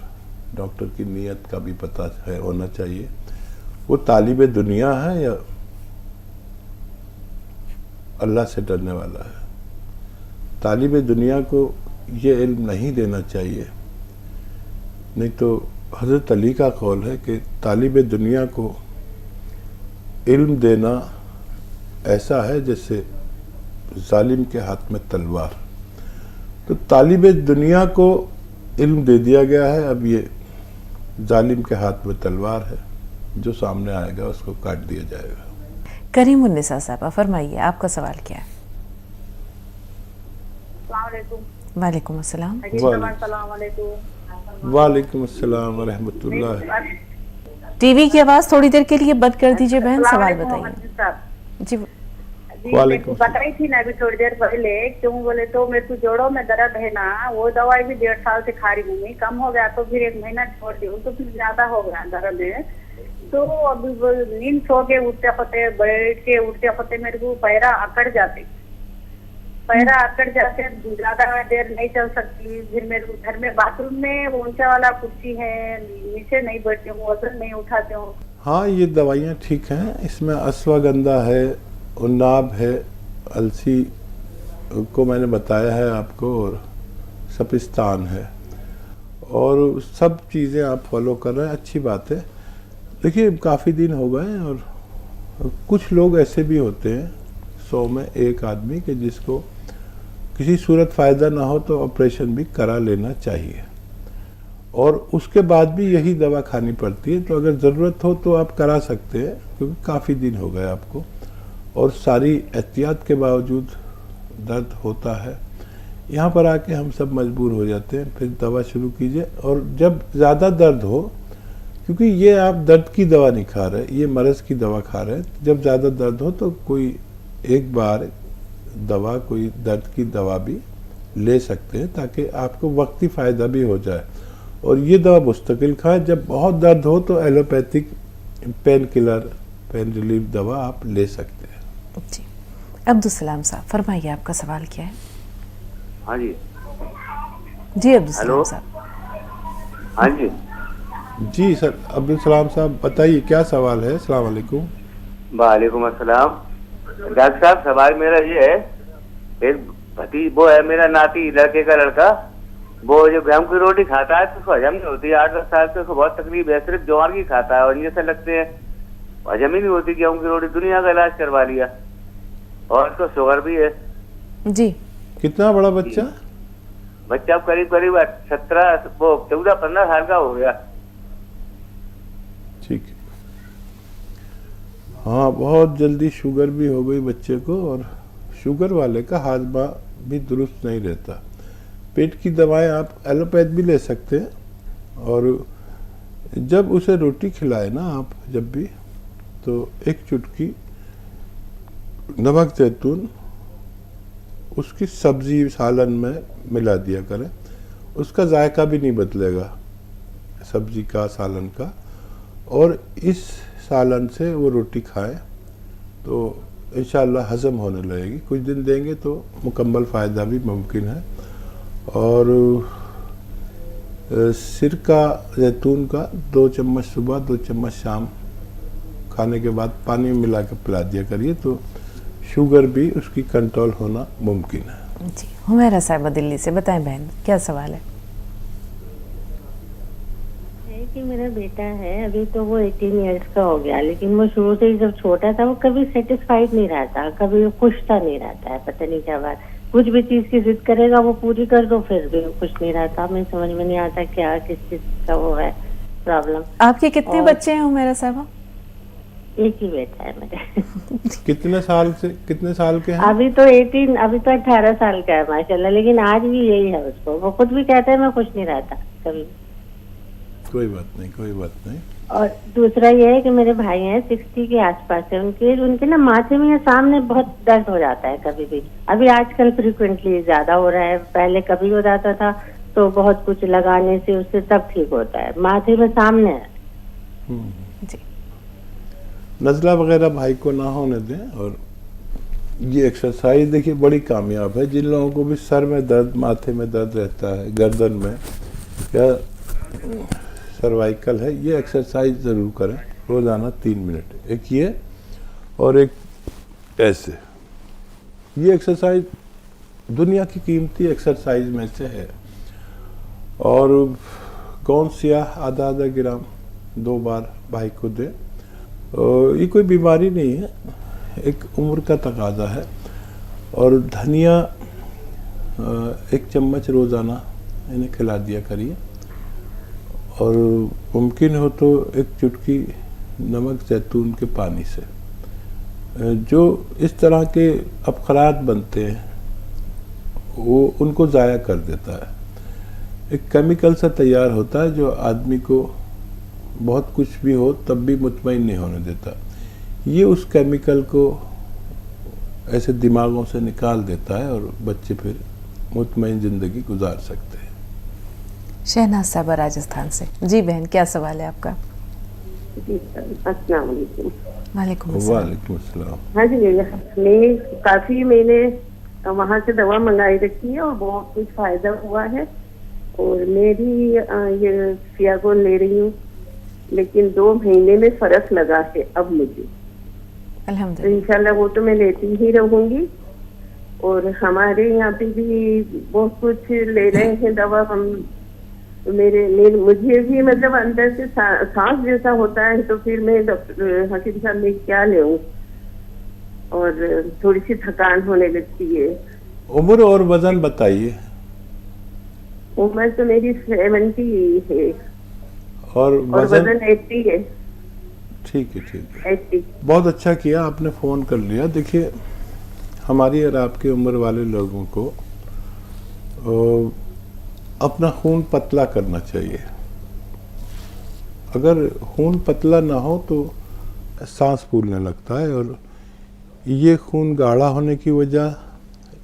डॉक्टर की नीयत का भी पता है होना चाहिए। वो तालिबे दुनिया है या अल्लाह से डरने वाला है। तालिबे दुनिया को ये इल्म नहीं देना चाहिए, नहीं तो हज़रत अली का कौल है कि तालिबे दुनिया को इल्म देना ऐसा है जैसे जालिम के हाथ में तलवार। तो तालिबे दुनिया को इल्म दे दिया गया है, अब ये जालिम के हाथ में तलवार है, जो सामने आएगा उसको काट दिया जाएगा। करीम उन्निसा साहबा फरमाइए, आपका सवाल क्या है? वालेकुम अस्सलाम। वालेकुम अस्सलाम व रहमतुल्लाह। टीवी की आवाज़ थोड़ी देर के लिए बंद कर दीजिए बहन, सवाल बताइए। जी वालेकुम। बताई थी ना अभी थोड़ी देर पहले, क्यों बोले तो मेरे को जोड़ों में दर्द है ना, वो दवाई भी 1.5 साल से खा रही हूँ, कम हो गया तो फिर 1 महीना छोड़ दी हूँ तो फिर ज्यादा हो गया दर्द है। तो अभी नींद सो के उठते पते, बैठ के उठते पते मेरे को पैरा अकड़ जाते, ज्यादा देर नहीं चल सकती। फिर मेरे को घर में बाथरूम में ऊंचा वाला कुर्सी है, नीचे नहीं बैठती हूँ, वजन नहीं उठाती हूँ। हाँ, ये दवाइयाँ ठीक हैं। इसमें अश्वगंधा है, उन्नाब है, अलसी को मैंने बताया है आपको, और सपिस्तान है, और सब चीज़ें आप फॉलो कर रहे हैं, अच्छी बात है। देखिए काफ़ी दिन हो गए और कुछ लोग ऐसे भी होते हैं 100 में 1 आदमी के जिसको किसी सूरत फ़ायदा ना हो तो ऑपरेशन भी करा लेना चाहिए, और उसके बाद भी यही दवा खानी पड़ती है। तो अगर ज़रूरत हो तो आप करा सकते हैं, क्योंकि काफ़ी दिन हो गए आपको और सारी एहतियात के बावजूद दर्द होता है। यहाँ पर आके हम सब मजबूर हो जाते हैं, फिर दवा शुरू कीजिए। और जब ज़्यादा दर्द हो, क्योंकि ये आप दर्द की दवा नहीं खा रहे, ये मरज़ की दवा खा रहे हैं, जब ज़्यादा दर्द हो तो कोई एक बार दवा, कोई दर्द की दवा भी ले सकते हैं ताकि आपको वक्ती फ़ायदा भी हो जाए। और ये दवा मुस्तकिल खाएं। जब बहुत दर्द हो तो allopathic pain killer, pain relief दवा आप ले सकते हैं। जी, अब्दुल सलाम साहब फरमाइए, आपका सवाल क्या है? हाँ जी। जी अब्दुल सलाम हेलो। साहब। हाँ जी। जी सर, अब्दुल सलाम साहब बताइए क्या सवाल है। अस्सलाम वालेकुम। वालेकुम अस्सलाम। डॉक्टर साहब सवाल मेरा ये है, एक वो है मेरा नाती, लड़के का लड़का, वो जो गेहूं की रोटी खाता है तो उसको हजम नहीं होती। 8-10 साल से उसको बहुत तकलीफ है, सिर्फ ज्वार की खाता है और इंजेक्शन लगते हैं, हजम ही नहीं होती गेहूं की रोटी। दुनिया का इलाज करवा लिया और उसको शुगर भी है। जी, कितना बड़ा बच्चा? बच्चा करीब 14-15 साल का हो गया। ठीक है। हाँ, बहुत जल्दी शुगर भी हो गई बच्चे को, और शुगर वाले का हाजमा भी दुरुस्त नहीं रहता। पेट की दवाएं आप एलोपैथ भी ले सकते हैं, और जब उसे रोटी खिलाए ना आप जब भी, तो एक चुटकी नमक जैतून उसकी सब्जी सालन में मिला दिया करें। उसका जायका भी नहीं बदलेगा सब्जी का, सालन का, और इस सालन से वो रोटी खाएं तो इंशाअल्लाह हजम होने लगेगी। कुछ दिन देंगे तो मुकम्मल फ़ायदा भी मुमकिन है। और सिरका जैतून का 2 चम्मच सुबह 2 चम्मच शाम खाने के बाद पानी में मिला के पिला दिया करिए, तो शुगर भी उसकी कंट्रोल होना मुमकिन है। जी, हुमैरा साहिबा दिल्ली से, बताएं बहन क्या सवाल है? कि मेरा बेटा है, अभी तो वो 18 इयर्स का हो गया, लेकिन वो शुरू से ही जब छोटा था वो कभी सेटिस्फाइड नहीं रहता, कभी खुश सा नहीं रहता है। पता नहीं क्या बात, कुछ भी चीज की जिद करेगा वो पूरी कर दो, फिर भी खुश नहीं रहता। मैं समझ में नहीं आता क्या किस चीज का वो है प्रॉब्लम। आपके कितने बच्चे हैं हुमैरा साहिबा? एक ही बेटा है मेरे। कितने साल के हैं? अभी तो 18 साल का है माशाल्लाह, लेकिन आज भी यही है उसको। वो खुद भी कहता है मैं खुश नहीं रहता कभी। कोई बात नहीं। और दूसरा ये है कि मेरे भाई हैं 60 के आसपास है, उनके ना माथे में या सामने बहुत दर्द हो जाता है कभी भी। अभी आजकल फ्रिक्वेंटली ज्यादा हो रहा है, पहले कभी हो जाता था तो बहुत कुछ लगाने से उससे तब ठीक होता है। माथे में सामने है। जी, नज़ला वगैरह भाई को ना होने दें। और ये एक्सरसाइज देखिए बड़ी कामयाब है। जिन लोगों को भी सर में दर्द, माथे में दर्द रहता है, गर्दन में या सर्वाइकल है, ये एक्सरसाइज ज़रूर करें रोज़ाना 3 मिनट। एक ये और एक ऐसे। ये एक्सरसाइज दुनिया की कीमती एक्सरसाइज में से है। और कौन सिया आधा ग्राम 2 बार भाई को दे। ये कोई बीमारी नहीं है, एक उम्र का तकाजा है। और धनिया 1 चम्मच रोज़ाना इन्हें खिला दिया करिए। और मुमकिन हो तो एक चुटकी नमक जैतून के पानी से, जो इस तरह के अफखरात बनते हैं वो उनको ज़ाया कर देता है। एक केमिकल सा तैयार होता है जो आदमी को बहुत कुछ भी हो तब भी मुतमईन नहीं होने देता। ये उस केमिकल को ऐसे दिमागों से निकाल देता है और बच्चे फिर मुतमईन ज़िंदगी गुजार सकते हैं। शहनाज साहबा राजस्थान से। जी बहन, क्या सवाल है आपका? जी अस्सलाम वालेकुम। वालेकुम अस्सलाम। वालेकुम अस्सलाम। हाँ जी, मैं काफी मैंने वहाँ से दवा मंगाई रखी है और बहुत कुछ फायदा हुआ है। और मैं भी ये सियागोन ले रही हूँ, लेकिन 2 महीने में फर्क लगा है अब मुझे। अल्हम्दुलिल्लाह। इंशाल्लाह वो तो मैं लेती ही रहूंगी। और हमारे यहाँ पे भी बहुत कुछ ले रहे हैं दवा। हम मुझे भी मतलब अंदर से सांस जैसा होता है, तो फिर मैं डॉक्टर हकीम साहब में क्या लूं, और थोड़ी सी थकान होने लगती है। उम्र और वजन बताइए। उम्र तो मेरी 70 है और वजन 80 है। ठीक है। 80। बहुत अच्छा किया आपने फ़ोन कर लिया। देखिए, हमारी और आपकी उम्र वाले लोगों को अपना खून पतला करना चाहिए। अगर खून पतला ना हो तो सांस फूलने लगता है, और ये खून गाढ़ा होने की वजह,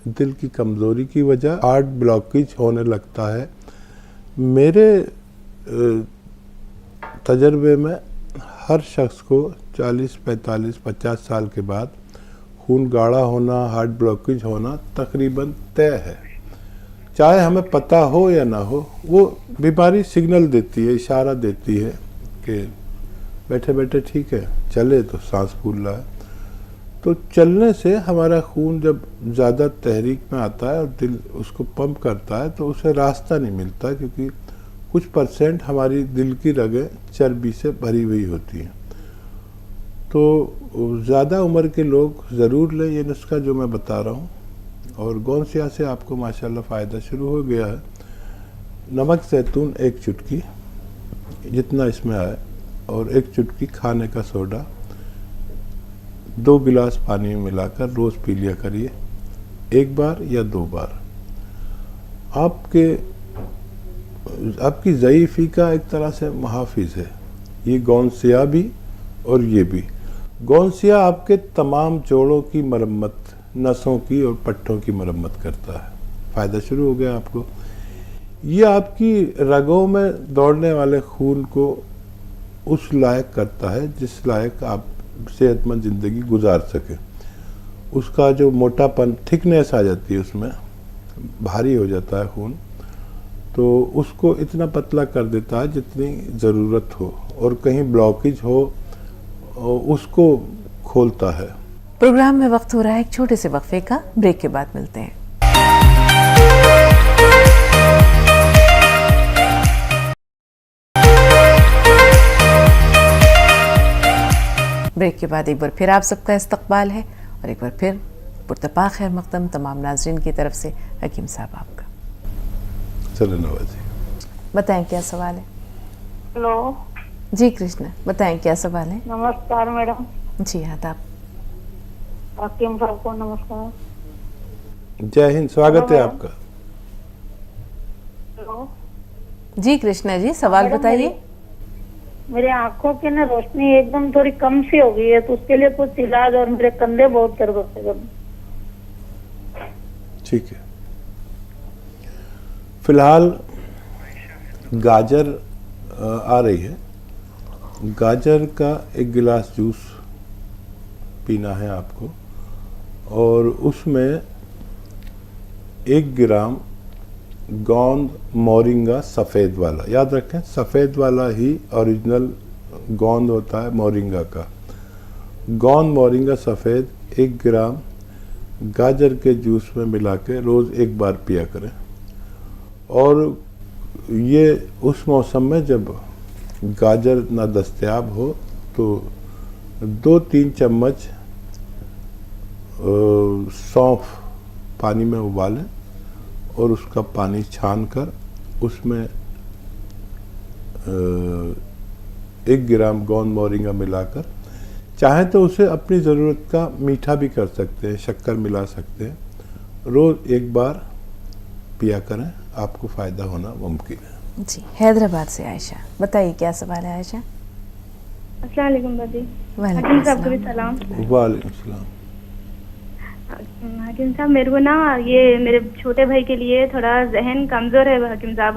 दिल की कमज़ोरी की वजह हार्ट ब्लॉकेज होने लगता है। मेरे तजर्बे में हर शख्स को 40, 45, 50 साल के बाद खून गाढ़ा होना, हार्ट ब्लॉकेज होना तकरीबन तय है। चाहे हमें पता हो या ना हो, वो बीमारी सिग्नल देती है, इशारा देती है कि बैठे बैठे ठीक है, चले तो सांस फूल रहा है। तो चलने से हमारा खून जब ज़्यादा तहरीक में आता है और दिल उसको पंप करता है तो उसे रास्ता नहीं मिलता, क्योंकि कुछ % हमारी दिल की रगें चर्बी से भरी हुई होती हैं। तो ज़्यादा उम्र के लोग ज़रूर लें ये नुस्खा जो मैं बता रहा हूँ। और गोंसिया से आपको माशाल्लाह फ़ायदा शुरू हो गया है। नमक ज़ैतून 1 चुटकी जितना इसमें आए, और 1 चुटकी खाने का सोडा 2 गिलास पानी में मिलाकर रोज़ पी लिया करिए, 1 बार या 2 बार। आपकी ज़ईफ़ी का एक तरह से मुहाफ़िज़ है ये गोंसिया भी और ये भी। गोंसिया आपके तमाम जोड़ों की मरम्मत, नसों की और पट्टों की मरम्मत करता है। फ़ायदा शुरू हो गया आपको। ये आपकी रगों में दौड़ने वाले खून को उस लायक करता है जिस लायक आप सेहतमंद ज़िंदगी गुजार सकें। उसका जो मोटापन, थिकनेस आ जाती है, उसमें भारी हो जाता है खून, तो उसको इतना पतला कर देता है जितनी ज़रूरत हो, और कहीं ब्लॉकेज हो उसको खोलता है। प्रोग्राम में वक्त हो रहा है एक छोटे से वक्फे का। ब्रेक के बाद मिलते हैं। ब्रेक के बाद एक बार फिर आप सबका इस्तकबाल है, और एक बार फिर पुरतपा खैर मकदम तमाम नाज़रीन की तरफ से हकीम साहब आपका। चलो नवाजी, बताएं क्या सवाल है। हेलो जी कृष्णा, बताएं क्या सवाल है। नमस्कार मैडम। जी आदाब। हकीम साहब को नमस्कार। जय हिंद, स्वागत है आपका। हेलो जी कृष्णा जी, सवाल बताइए। मेरे आंखों की ना रोशनी एकदम थोड़ी कम सी हो गई है, तो उसके लिए कुछ इलाज, और मेरे कंधे बहुत दर्द होते हैं। ठीक है, फिलहाल गाजर आ रही है। गाजर का 1 गिलास जूस पीना है आपको, और उसमें 1 ग्राम गोंद मोरिंगा सफ़ेद वाला, याद रखें सफ़ेद वाला ही ओरिजिनल गोंद होता है मोरिंगा का। गोंद मोरिंगा सफ़ेद 1 ग्राम गाजर के जूस में मिला के रोज़ 1 बार पिया करें। और ये उस मौसम में जब गाजर ना दस्तयाब हो तो 2-3 चम्मच सौंफ पानी में उबालें, और उसका पानी छान कर उसमें 1 ग्राम गोंद मोरिंगा मिलाकर, चाहे तो उसे अपनी ज़रूरत का मीठा भी कर सकते हैं, शक्कर मिला सकते हैं, रोज़ 1 बार पिया करें, आपको फ़ायदा होना मुमकिन है। जी, हैदराबाद से आयशा, बताइए क्या सवाल है आयशा। अस्सलाम वालेकुम बाजी। वालेकुम हकीम साहब को भी अस्सलाम। सलाम। वालेकुम सलाम। हकीम साहब, मेरे को ना ये मेरे छोटे भाई के लिए थोड़ा जहन कमज़ोर है हकीम साहब।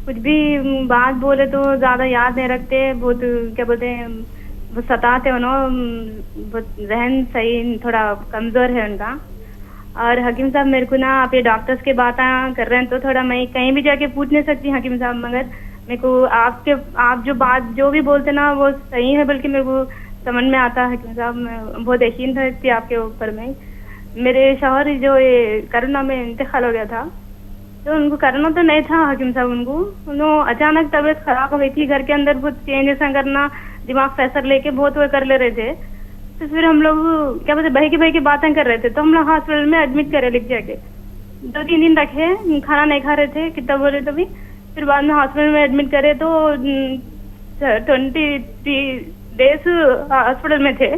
कुछ भी बात बोले तो ज़्यादा याद नहीं रखते, बहुत क्या बोलते हैं, बहुत सताते हो ना, बहुत जहन सही थोड़ा कमज़ोर है उनका। और हकीम साहब मेरे को ना आप ये डॉक्टर्स के बातें कर रहे हैं तो थोड़ा मैं कहीं भी जाके पूछ नहीं सकती हकीम साहब, मगर मेरे को आप जो भी बोलते ना वो सही है, बल्कि मेरे को समझ में आता है हकीम साहब। मैं बहुत यकीन रखती आपके ऊपर में। मेरे शौहर जो ये कोरोना में इंतकाल हो गया था, तो उनको कोरोना तो नहीं था हकीम साहब, उनको अचानक तबीयत खराब हो गई थी। घर के अंदर बहुत चेंज ऐसा करना, दिमाग फैसर लेके बहुत वो कर ले रहे थे। तो फिर हम लोग क्या बोलते भाई की बातें कर रहे थे, तो हम लोग हॉस्पिटल में एडमिट करे लिख जाके। 2-3 दिन रखे, खाना नहीं खा रहे थे कितना बोले तो भी। फिर बाद में हॉस्पिटल में एडमिट करे तो 23 डेज हॉस्पिटल में थे।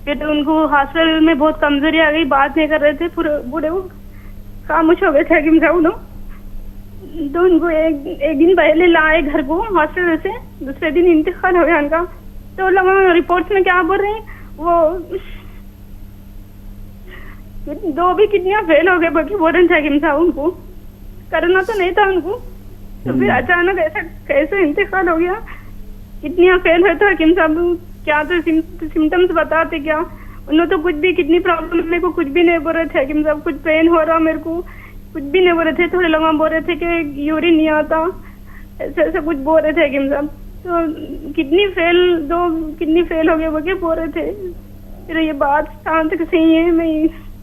फिर तो उनको हॉस्पिटल में बहुत कमजोरी आ गई, बात नहीं कर रहे थे, पूरे बूढ़े वो खामोश हो गए थे हकीम साहब। तो उनको एक दिन पहले लाए घर को हॉस्पिटल से, दूसरे दिन इंतकाल हो गया उनका। तो लोग रिपोर्ट्स में क्या बोल रहे हैं, वो 2 भी किडनियां फेल हो गए, बाकी बोल रहे थे हकीम साहब उनको कोरोना तो नहीं था उनको। तो फिर अचानक ऐसा कैसे इंतकाल हो गया। किडनियाँ फेल है तो हकीम साहब क्या तो सिम्टम्स बताते क्या, उन्होंने तो कुछ भी किडनी प्रॉब्लम मेरे को कुछ भी नहीं बोल रहे थे हकीम साहब। कुछ पेन हो रहा मेरे को कुछ भी नहीं बोल रहे थे, थोड़े लगा बोल रहे थे कि यूरिन नहीं आता, ऐसा ऐसा कुछ बोल रहे थे हकीम साहब। तो किडनी फेल, 2 किडनी फेल हो गए वो क्या बोल रहे थे। फिर ये बात कहाँ तक सही है, मैं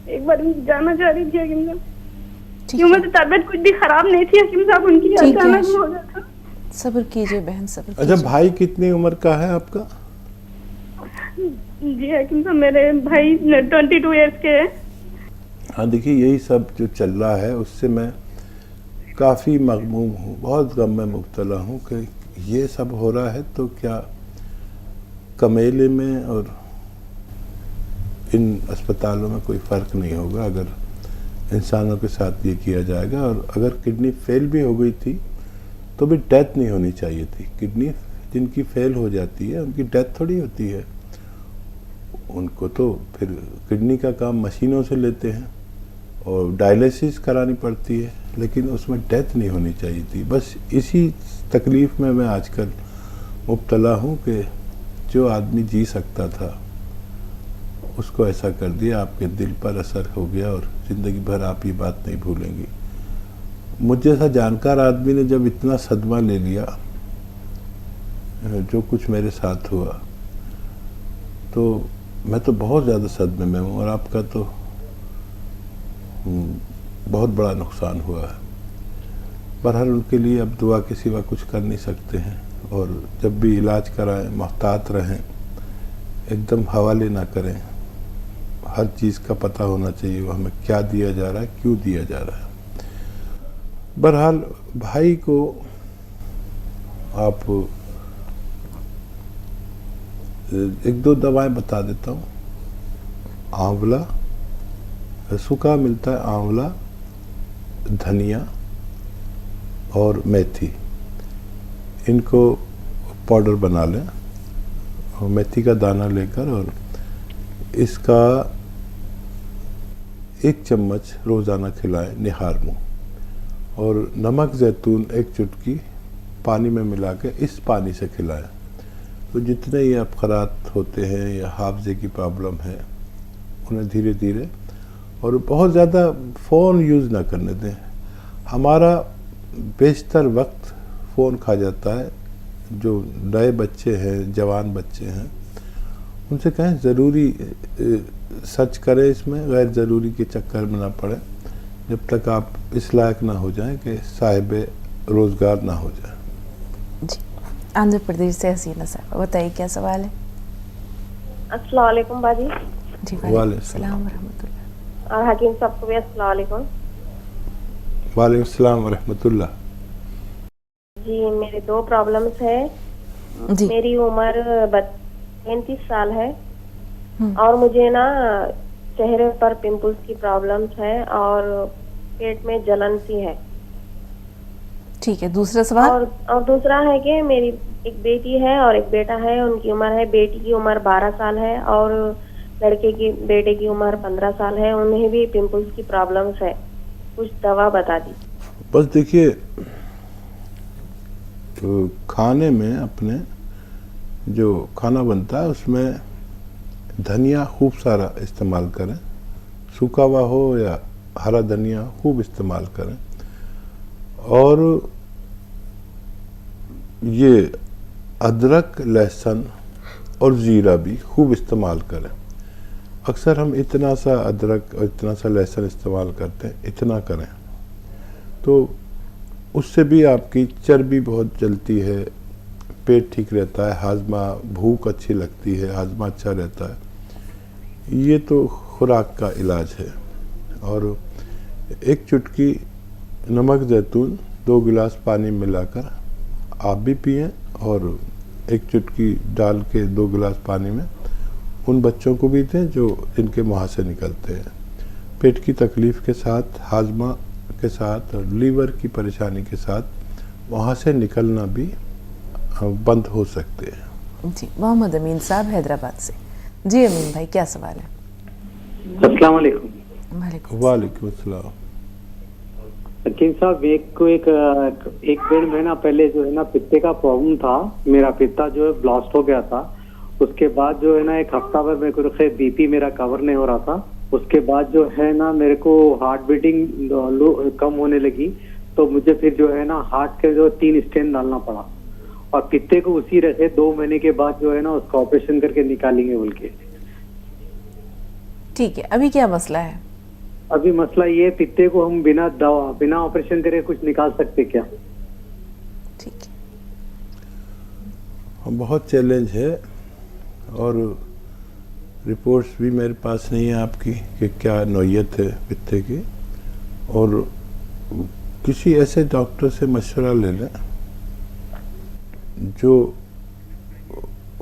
एक बार जानना चाह रही थी हकीम साहब। क्यों मतलब तबीयत कुछ भी खराब नहीं थी हकीम साहब उनकी, अचानक हो गया था। सब्र कीजिए बहन, सब्र अच्छा, कीजिए। भाई कितनी उम्र का है आपका? जी हकीम साहब मेरे भाई 22 ईयर्स के है। हाँ देखिए, यही सब जो चल रहा है उससे मैं काफ़ी मगमूम हूँ, बहुत गम में मुब्तला हूँ कि ये सब हो रहा है तो क्या कमेले में और इन अस्पतालों में कोई फ़र्क नहीं होगा अगर इंसानों के साथ ये किया जाएगा। और अगर किडनी फेल भी हो गई थी तो भी डेथ नहीं होनी चाहिए थी। किडनी जिनकी फेल हो जाती है उनकी डेथ थोड़ी होती है, उनको तो फिर किडनी का काम मशीनों से लेते हैं और डायलिसिस करानी पड़ती है, लेकिन उसमें डेथ नहीं होनी चाहिए थी। बस इसी तकलीफ़ में मैं आजकल मुब्तला हूँ कि जो आदमी जी सकता था उसको ऐसा कर दिया, आपके दिल पर असर हो गया और ज़िंदगी भर आप ये बात नहीं भूलेंगी। मुझ जैसा जानकार आदमी ने जब इतना सदमा ले लिया, जो कुछ मेरे साथ हुआ, तो मैं तो बहुत ज़्यादा सदमे में हूँ और आपका तो बहुत बड़ा नुकसान हुआ है। बहरहाल उनके लिए अब दुआ के सिवा कुछ कर नहीं सकते हैं और जब भी इलाज कराएं मोहतात रहें, एकदम हवाले ना करें। हर चीज़ का पता होना चाहिए वो हमें क्या दिया जा रहा है, क्यों दिया जा रहा है। बहरहाल भाई को आप 1-2 दवाएं बता देता हूँ। आंवला, सूखा मिलता है आंवला, धनिया और मेथी, इनको पाउडर बना लें और मेथी का दाना लेकर और इसका 1 चम्मच रोज़ाना खिलाएं निहार मुँह, और नमक ज़ैतून 1 चुटकी पानी में मिला के इस पानी से खिलाएं। तो जितने ये अफरात होते हैं या हाफजे की प्रॉब्लम है उन्हें धीरे धीरे, और बहुत ज़्यादा फ़ोन यूज़ ना करने दें। हमारा बेशतर वक्त फ़ोन खा जाता है। जो नए बच्चे हैं, जवान बच्चे हैं, उनसे कहें ज़रूरी सर्च करें, इसमें गैर ज़रूरी के चक्कर में ना पड़े जब तक आप इस लायक ना हो जाएं कि साहिब रोज़गार ना हो जाए। जी, आंध्र प्रदेश से हसीना साहब, बताइए क्या सवाल है? अस्सलाम वालेकुम बाजी। जी वालेकुम सलाम व रहमतुल्लाह। और हकीम साहब को भी अस्सलाम वालेकुम। वालेकुम सलाम व रहमतुल्लाह। जी मेरे 2 प्रॉब्लम्स है। मेरी उम्र 35 साल है और मुझे ना चेहरे पर पिंपल्स की प्रॉब्लम्स है और पेट में जलन सी है। ठीक है, दूसरा सवाल। और दूसरा है कि मेरी एक बेटी है और एक बेटा है। उनकी उम्र है, बेटी की उम्र 12 साल है और बेटे की उम्र 15 साल है। उन्हें भी पिंपल्स की प्रॉब्लम्स है, कुछ दवा बता दी। बस देखिए, तो खाने में अपने जो खाना बनता है उसमें धनिया खूब सारा इस्तेमाल करें, सूखा हुआ हो या हरा धनिया खूब इस्तेमाल करें। और ये अदरक, लहसुन और ज़ीरा भी खूब इस्तेमाल करें। अक्सर हम इतना सा अदरक और इतना सा लहसुन इस्तेमाल करते हैं, इतना करें तो उससे भी आपकी चर्बी बहुत जलती है, पेट ठीक रहता है, हाजमा, भूख अच्छी लगती है, हाजमा अच्छा रहता है। ये तो खुराक का इलाज है। और 1 चुटकी नमक ज़ैतून 2 गिलास पानी मिलाकर आप भी पिएं और 1 चुटकी डाल के 2 गिलास पानी में उन बच्चों को भी दें जो जिनके मुँह से निकलते हैं। पेट की तकलीफ़ के साथ, हाजमा के साथ और लीवर की परेशानी के साथ वहाँ से निकलना भी बंद हो सकते हैं। जी, मोहम्मद अमीन साहब हैदराबाद से। जी अमीन भाई, क्या सवाल है? अस्सलाम वालेकुम। वालेकुम अस्सलाम। हकीम साहब, एक डेढ़ महीना पहले जो है ना पित्ते का प्रॉब्लम था। मेरा पित्ता जो है ब्लास्ट हो गया था। उसके बाद जो है ना एक हफ्ता भर मेरे को बीपी मेरा कवर नहीं हो रहा था। उसके बाद जो है ना मेरे को हार्ट बीटिंग कम होने लगी, तो मुझे फिर जो है ना हार्ट के जो 3 स्टेंट डालना पड़ा और पित्ते को उसी रखे 2 महीने के बाद जो है ना उसका ऑपरेशन करके निकालेंगे बोल के। ठीक है, अभी क्या मसला है? अभी मसला ये, पित्ते को हम बिना दवा बिना ऑपरेशन करे कुछ निकाल सकते क्या? ठीक है, बहुत चैलेंज है और रिपोर्ट्स भी मेरे पास नहीं है आपकी कि क्या नौयत है पित्ते की, और किसी ऐसे डॉक्टर से मशवरा ले लें जो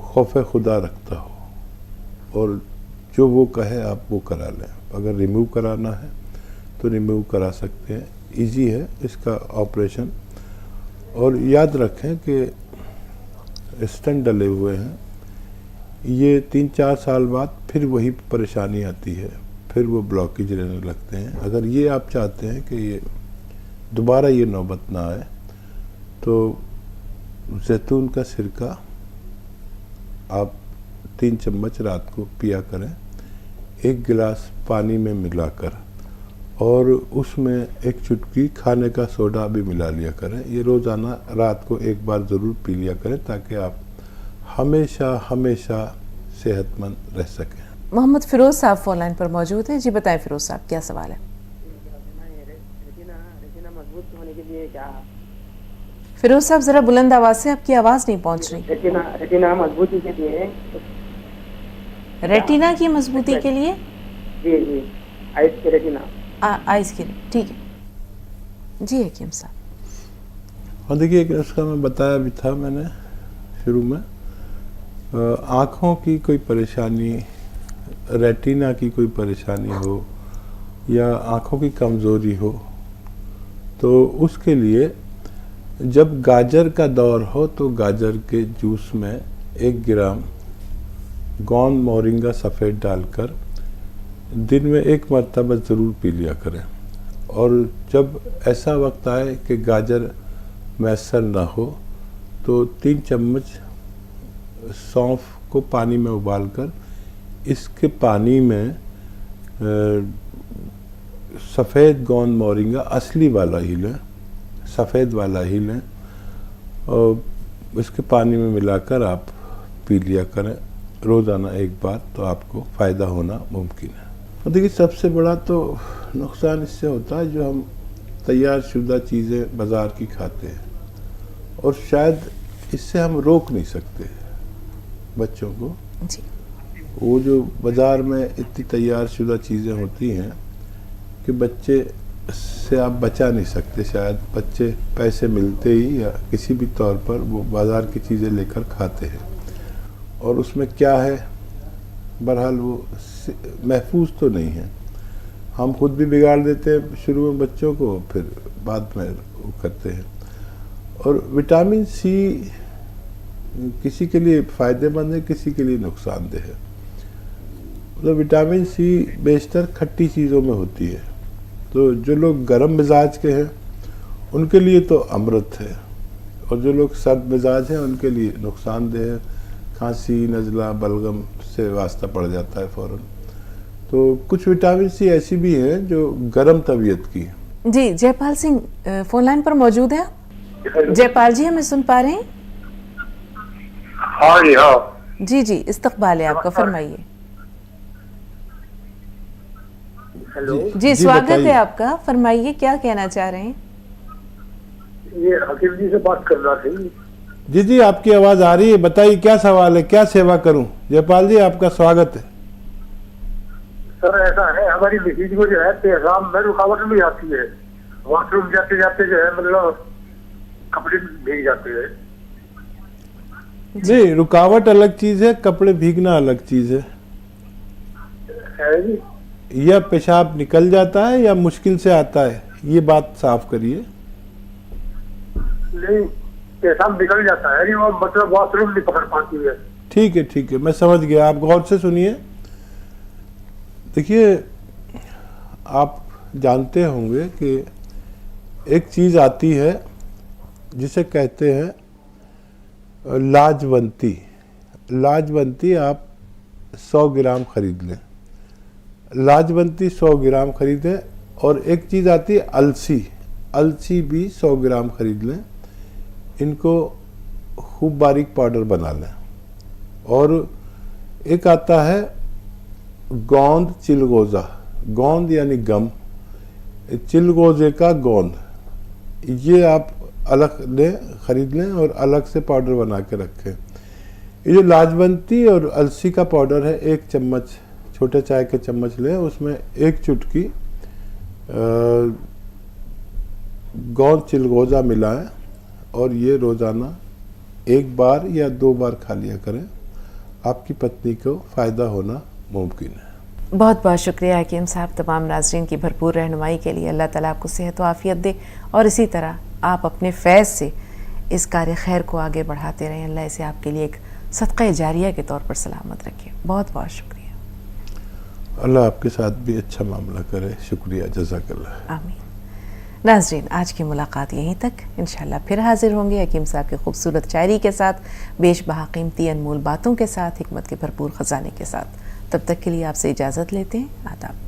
खौफ खुदा रखता हो और जो वो कहे आप वो करा लें। अगर रिमूव कराना है तो रिमूव करा सकते हैं, इजी है इसका ऑपरेशन। और याद रखें कि स्टेंट डले हुए हैं, ये 3-4 साल बाद फिर वही परेशानी आती है, फिर वो ब्लॉकेज रहने लगते हैं। अगर ये आप चाहते हैं कि ये दोबारा ये नौबत ना आए तो जैतून का सिरका आप 3 चम्मच रात को पिया करें, 1 गिलास पानी में मिलाकर, और उसमें एक चुटकी खाने का सोडा भी मिला लिया करें। ये रोज़ाना रात को 1 बार ज़रूर पी लिया करें ताकि आप हमेशा हमेशा सेहतमंद रह सकें। मोहम्मद फिरोज साहब फोन लाइन पर मौजूद हैं। जी बताएं फिरोज साहब, क्या सवाल है? फिरोज साहब जरा बुलंद आवाज से, आपकी आवाज नहीं पहुंच रही। रेटिना मजबूती के लिए, रेटिना की मजबूती के लिए? जी जी, आइस के रेटिना, आइस के लिए, ठीक है जी हकीम साहब। और देखिए एक उसका मैं बताया भी था मैंने शुरू में, आँखों की कोई परेशानी, रेटिना की कोई परेशानी हो या आँखों की कमज़ोरी हो, तो उसके लिए जब गाजर का दौर हो तो गाजर के जूस में 1 ग्राम गोंद मोरिंगा सफ़ेद डालकर दिन में 1 मरतबा ज़रूर पी लिया करें। और जब ऐसा वक्त आए कि गाजर मैसर ना हो तो 3 चम्मच सौंफ को पानी में उबालकर इसके पानी में सफ़ेद गोंद मोरिंगा असली वाला ही लें, सफ़ेद वाला ही लें, और इसके पानी में मिलाकर आप पी लिया करें रोज़ाना 1 बार, तो आपको फ़ायदा होना मुमकिन है। और देखिए सबसे बड़ा तो नुकसान इससे होता है जो हम तैयार शुदा चीज़ें बाज़ार की खाते हैं, और शायद इससे हम रोक नहीं सकते बच्चों को। जी। वो जो बाज़ार में इतनी तैयार शुदा चीज़ें होती हैं कि बच्चे से आप बचा नहीं सकते। शायद बच्चे पैसे मिलते ही या किसी भी तौर पर वो बाज़ार की चीज़ें लेकर खाते हैं, और उसमें क्या है बहरहाल वो महफूज तो नहीं है। हम खुद भी बिगाड़ देते हैं शुरू में बच्चों को, फिर बाद में वो करते हैं। और विटामिन सी किसी के लिए फ़ायदेमंद है, किसी के लिए नुकसानदेह है। मतलब विटामिन सी बेशतर खट्टी चीज़ों में होती है, तो जो लोग गर्म मिजाज के हैं उनके लिए तो अमृत है, और जो लोग सर्द मिजाज हैं उनके लिए नुकसानदेह है। खांसी, नज़ला, बलगम से वास्ता पड़ जाता है फ़ौरन। तो कुछ विटामिन सी ऐसी भी हैं जो गर्म तबीयत की है। जी, जयपाल सिंह फोन लाइन पर मौजूद है। जयपाल जी, हमें सुन पा रहे हैं? हाँ जी, हाँ जी जी, इस्तकबाल है आपका, फरमाइए। हेलो जी, स्वागत है आपका, फरमाइए क्या कहना चाह रहे हैं? ये हकीम जी से बात करना थी। जी जी, आपकी आवाज़ आ रही है, बताइए क्या सवाल है, क्या सेवा करूं? जयपाल जी आपका स्वागत है। सर ऐसा है, हमारी मिसेज को जो है पेशाब में रुकावट भी आती है, वॉशरूम जाते जाते जो है मतलब कपड़े भीग जाते हैं। नहीं, रुकावट अलग चीज़ है, कपड़े भीगना अलग चीज़ है। या पेशाब निकल जाता है या मुश्किल से आता है, ये बात साफ करिए। नहीं, पेशाब निकल जाता है, वो मतलब वॉशरूम नहीं पकड़ पाती है। ठीक है ठीक है, मैं समझ गया। आप गौर से सुनिए। देखिए, आप जानते होंगे कि एक चीज़ आती है जिसे कहते हैं लाजवंती। लाजवंती आप 100 ग्राम खरीद लें, लाजवंती 100 ग्राम खरीदें। और एक चीज़ आती है अलसी, अलसी भी 100 ग्राम खरीद लें। इनको खूब बारीक पाउडर बना लें। और एक आता है गोंद चिलगोज़ा, गोंद यानी गम, चिलगोज़े का गोंद, ये आप अलग लें, खरीद लें और अलग से पाउडर बना के रखें। ये जो लाजवंती और अलसी का पाउडर है, 1 चम्मच, छोटे चाय के चम्मच लें, उसमें 1 चुटकी गोंद चिलगोज़ा मिलाएं और ये रोज़ाना 1 बार या 2 बार खा लिया करें। आपकी पत्नी को फ़ायदा होना मुमकिन है। बहुत बहुत शुक्रिया हकीम साहब, तमाम नाज़रीन की भरपूर रहनुमाई के लिए। अल्लाह ताला आपको सेहत व आफ़ियत दे और इसी तरह आप अपने फैज़ से इस कार्य खैर को आगे बढ़ाते रहें। अल्लाह इसे आपके लिए एक सदक़ा जारिया के तौर पर सलामत रखे। बहुत बहुत शुक्रिया। अल्लाह आपके साथ भी अच्छा मामला करे। शुक्रिया, जज़ाकल्लाह। आमीन। नाज़रीन, आज की मुलाकात यहीं तक। इंशाअल्लाह फिर हाजिर होंगे हकीम साहब की खूबसूरत शायरी के साथ, बेशबहा कीमती अनमोल बातों के साथ, हिकमत के भरपूर ख़जाने के साथ। तब तक के लिए आपसे इजाज़त लेते हैं। आदाब।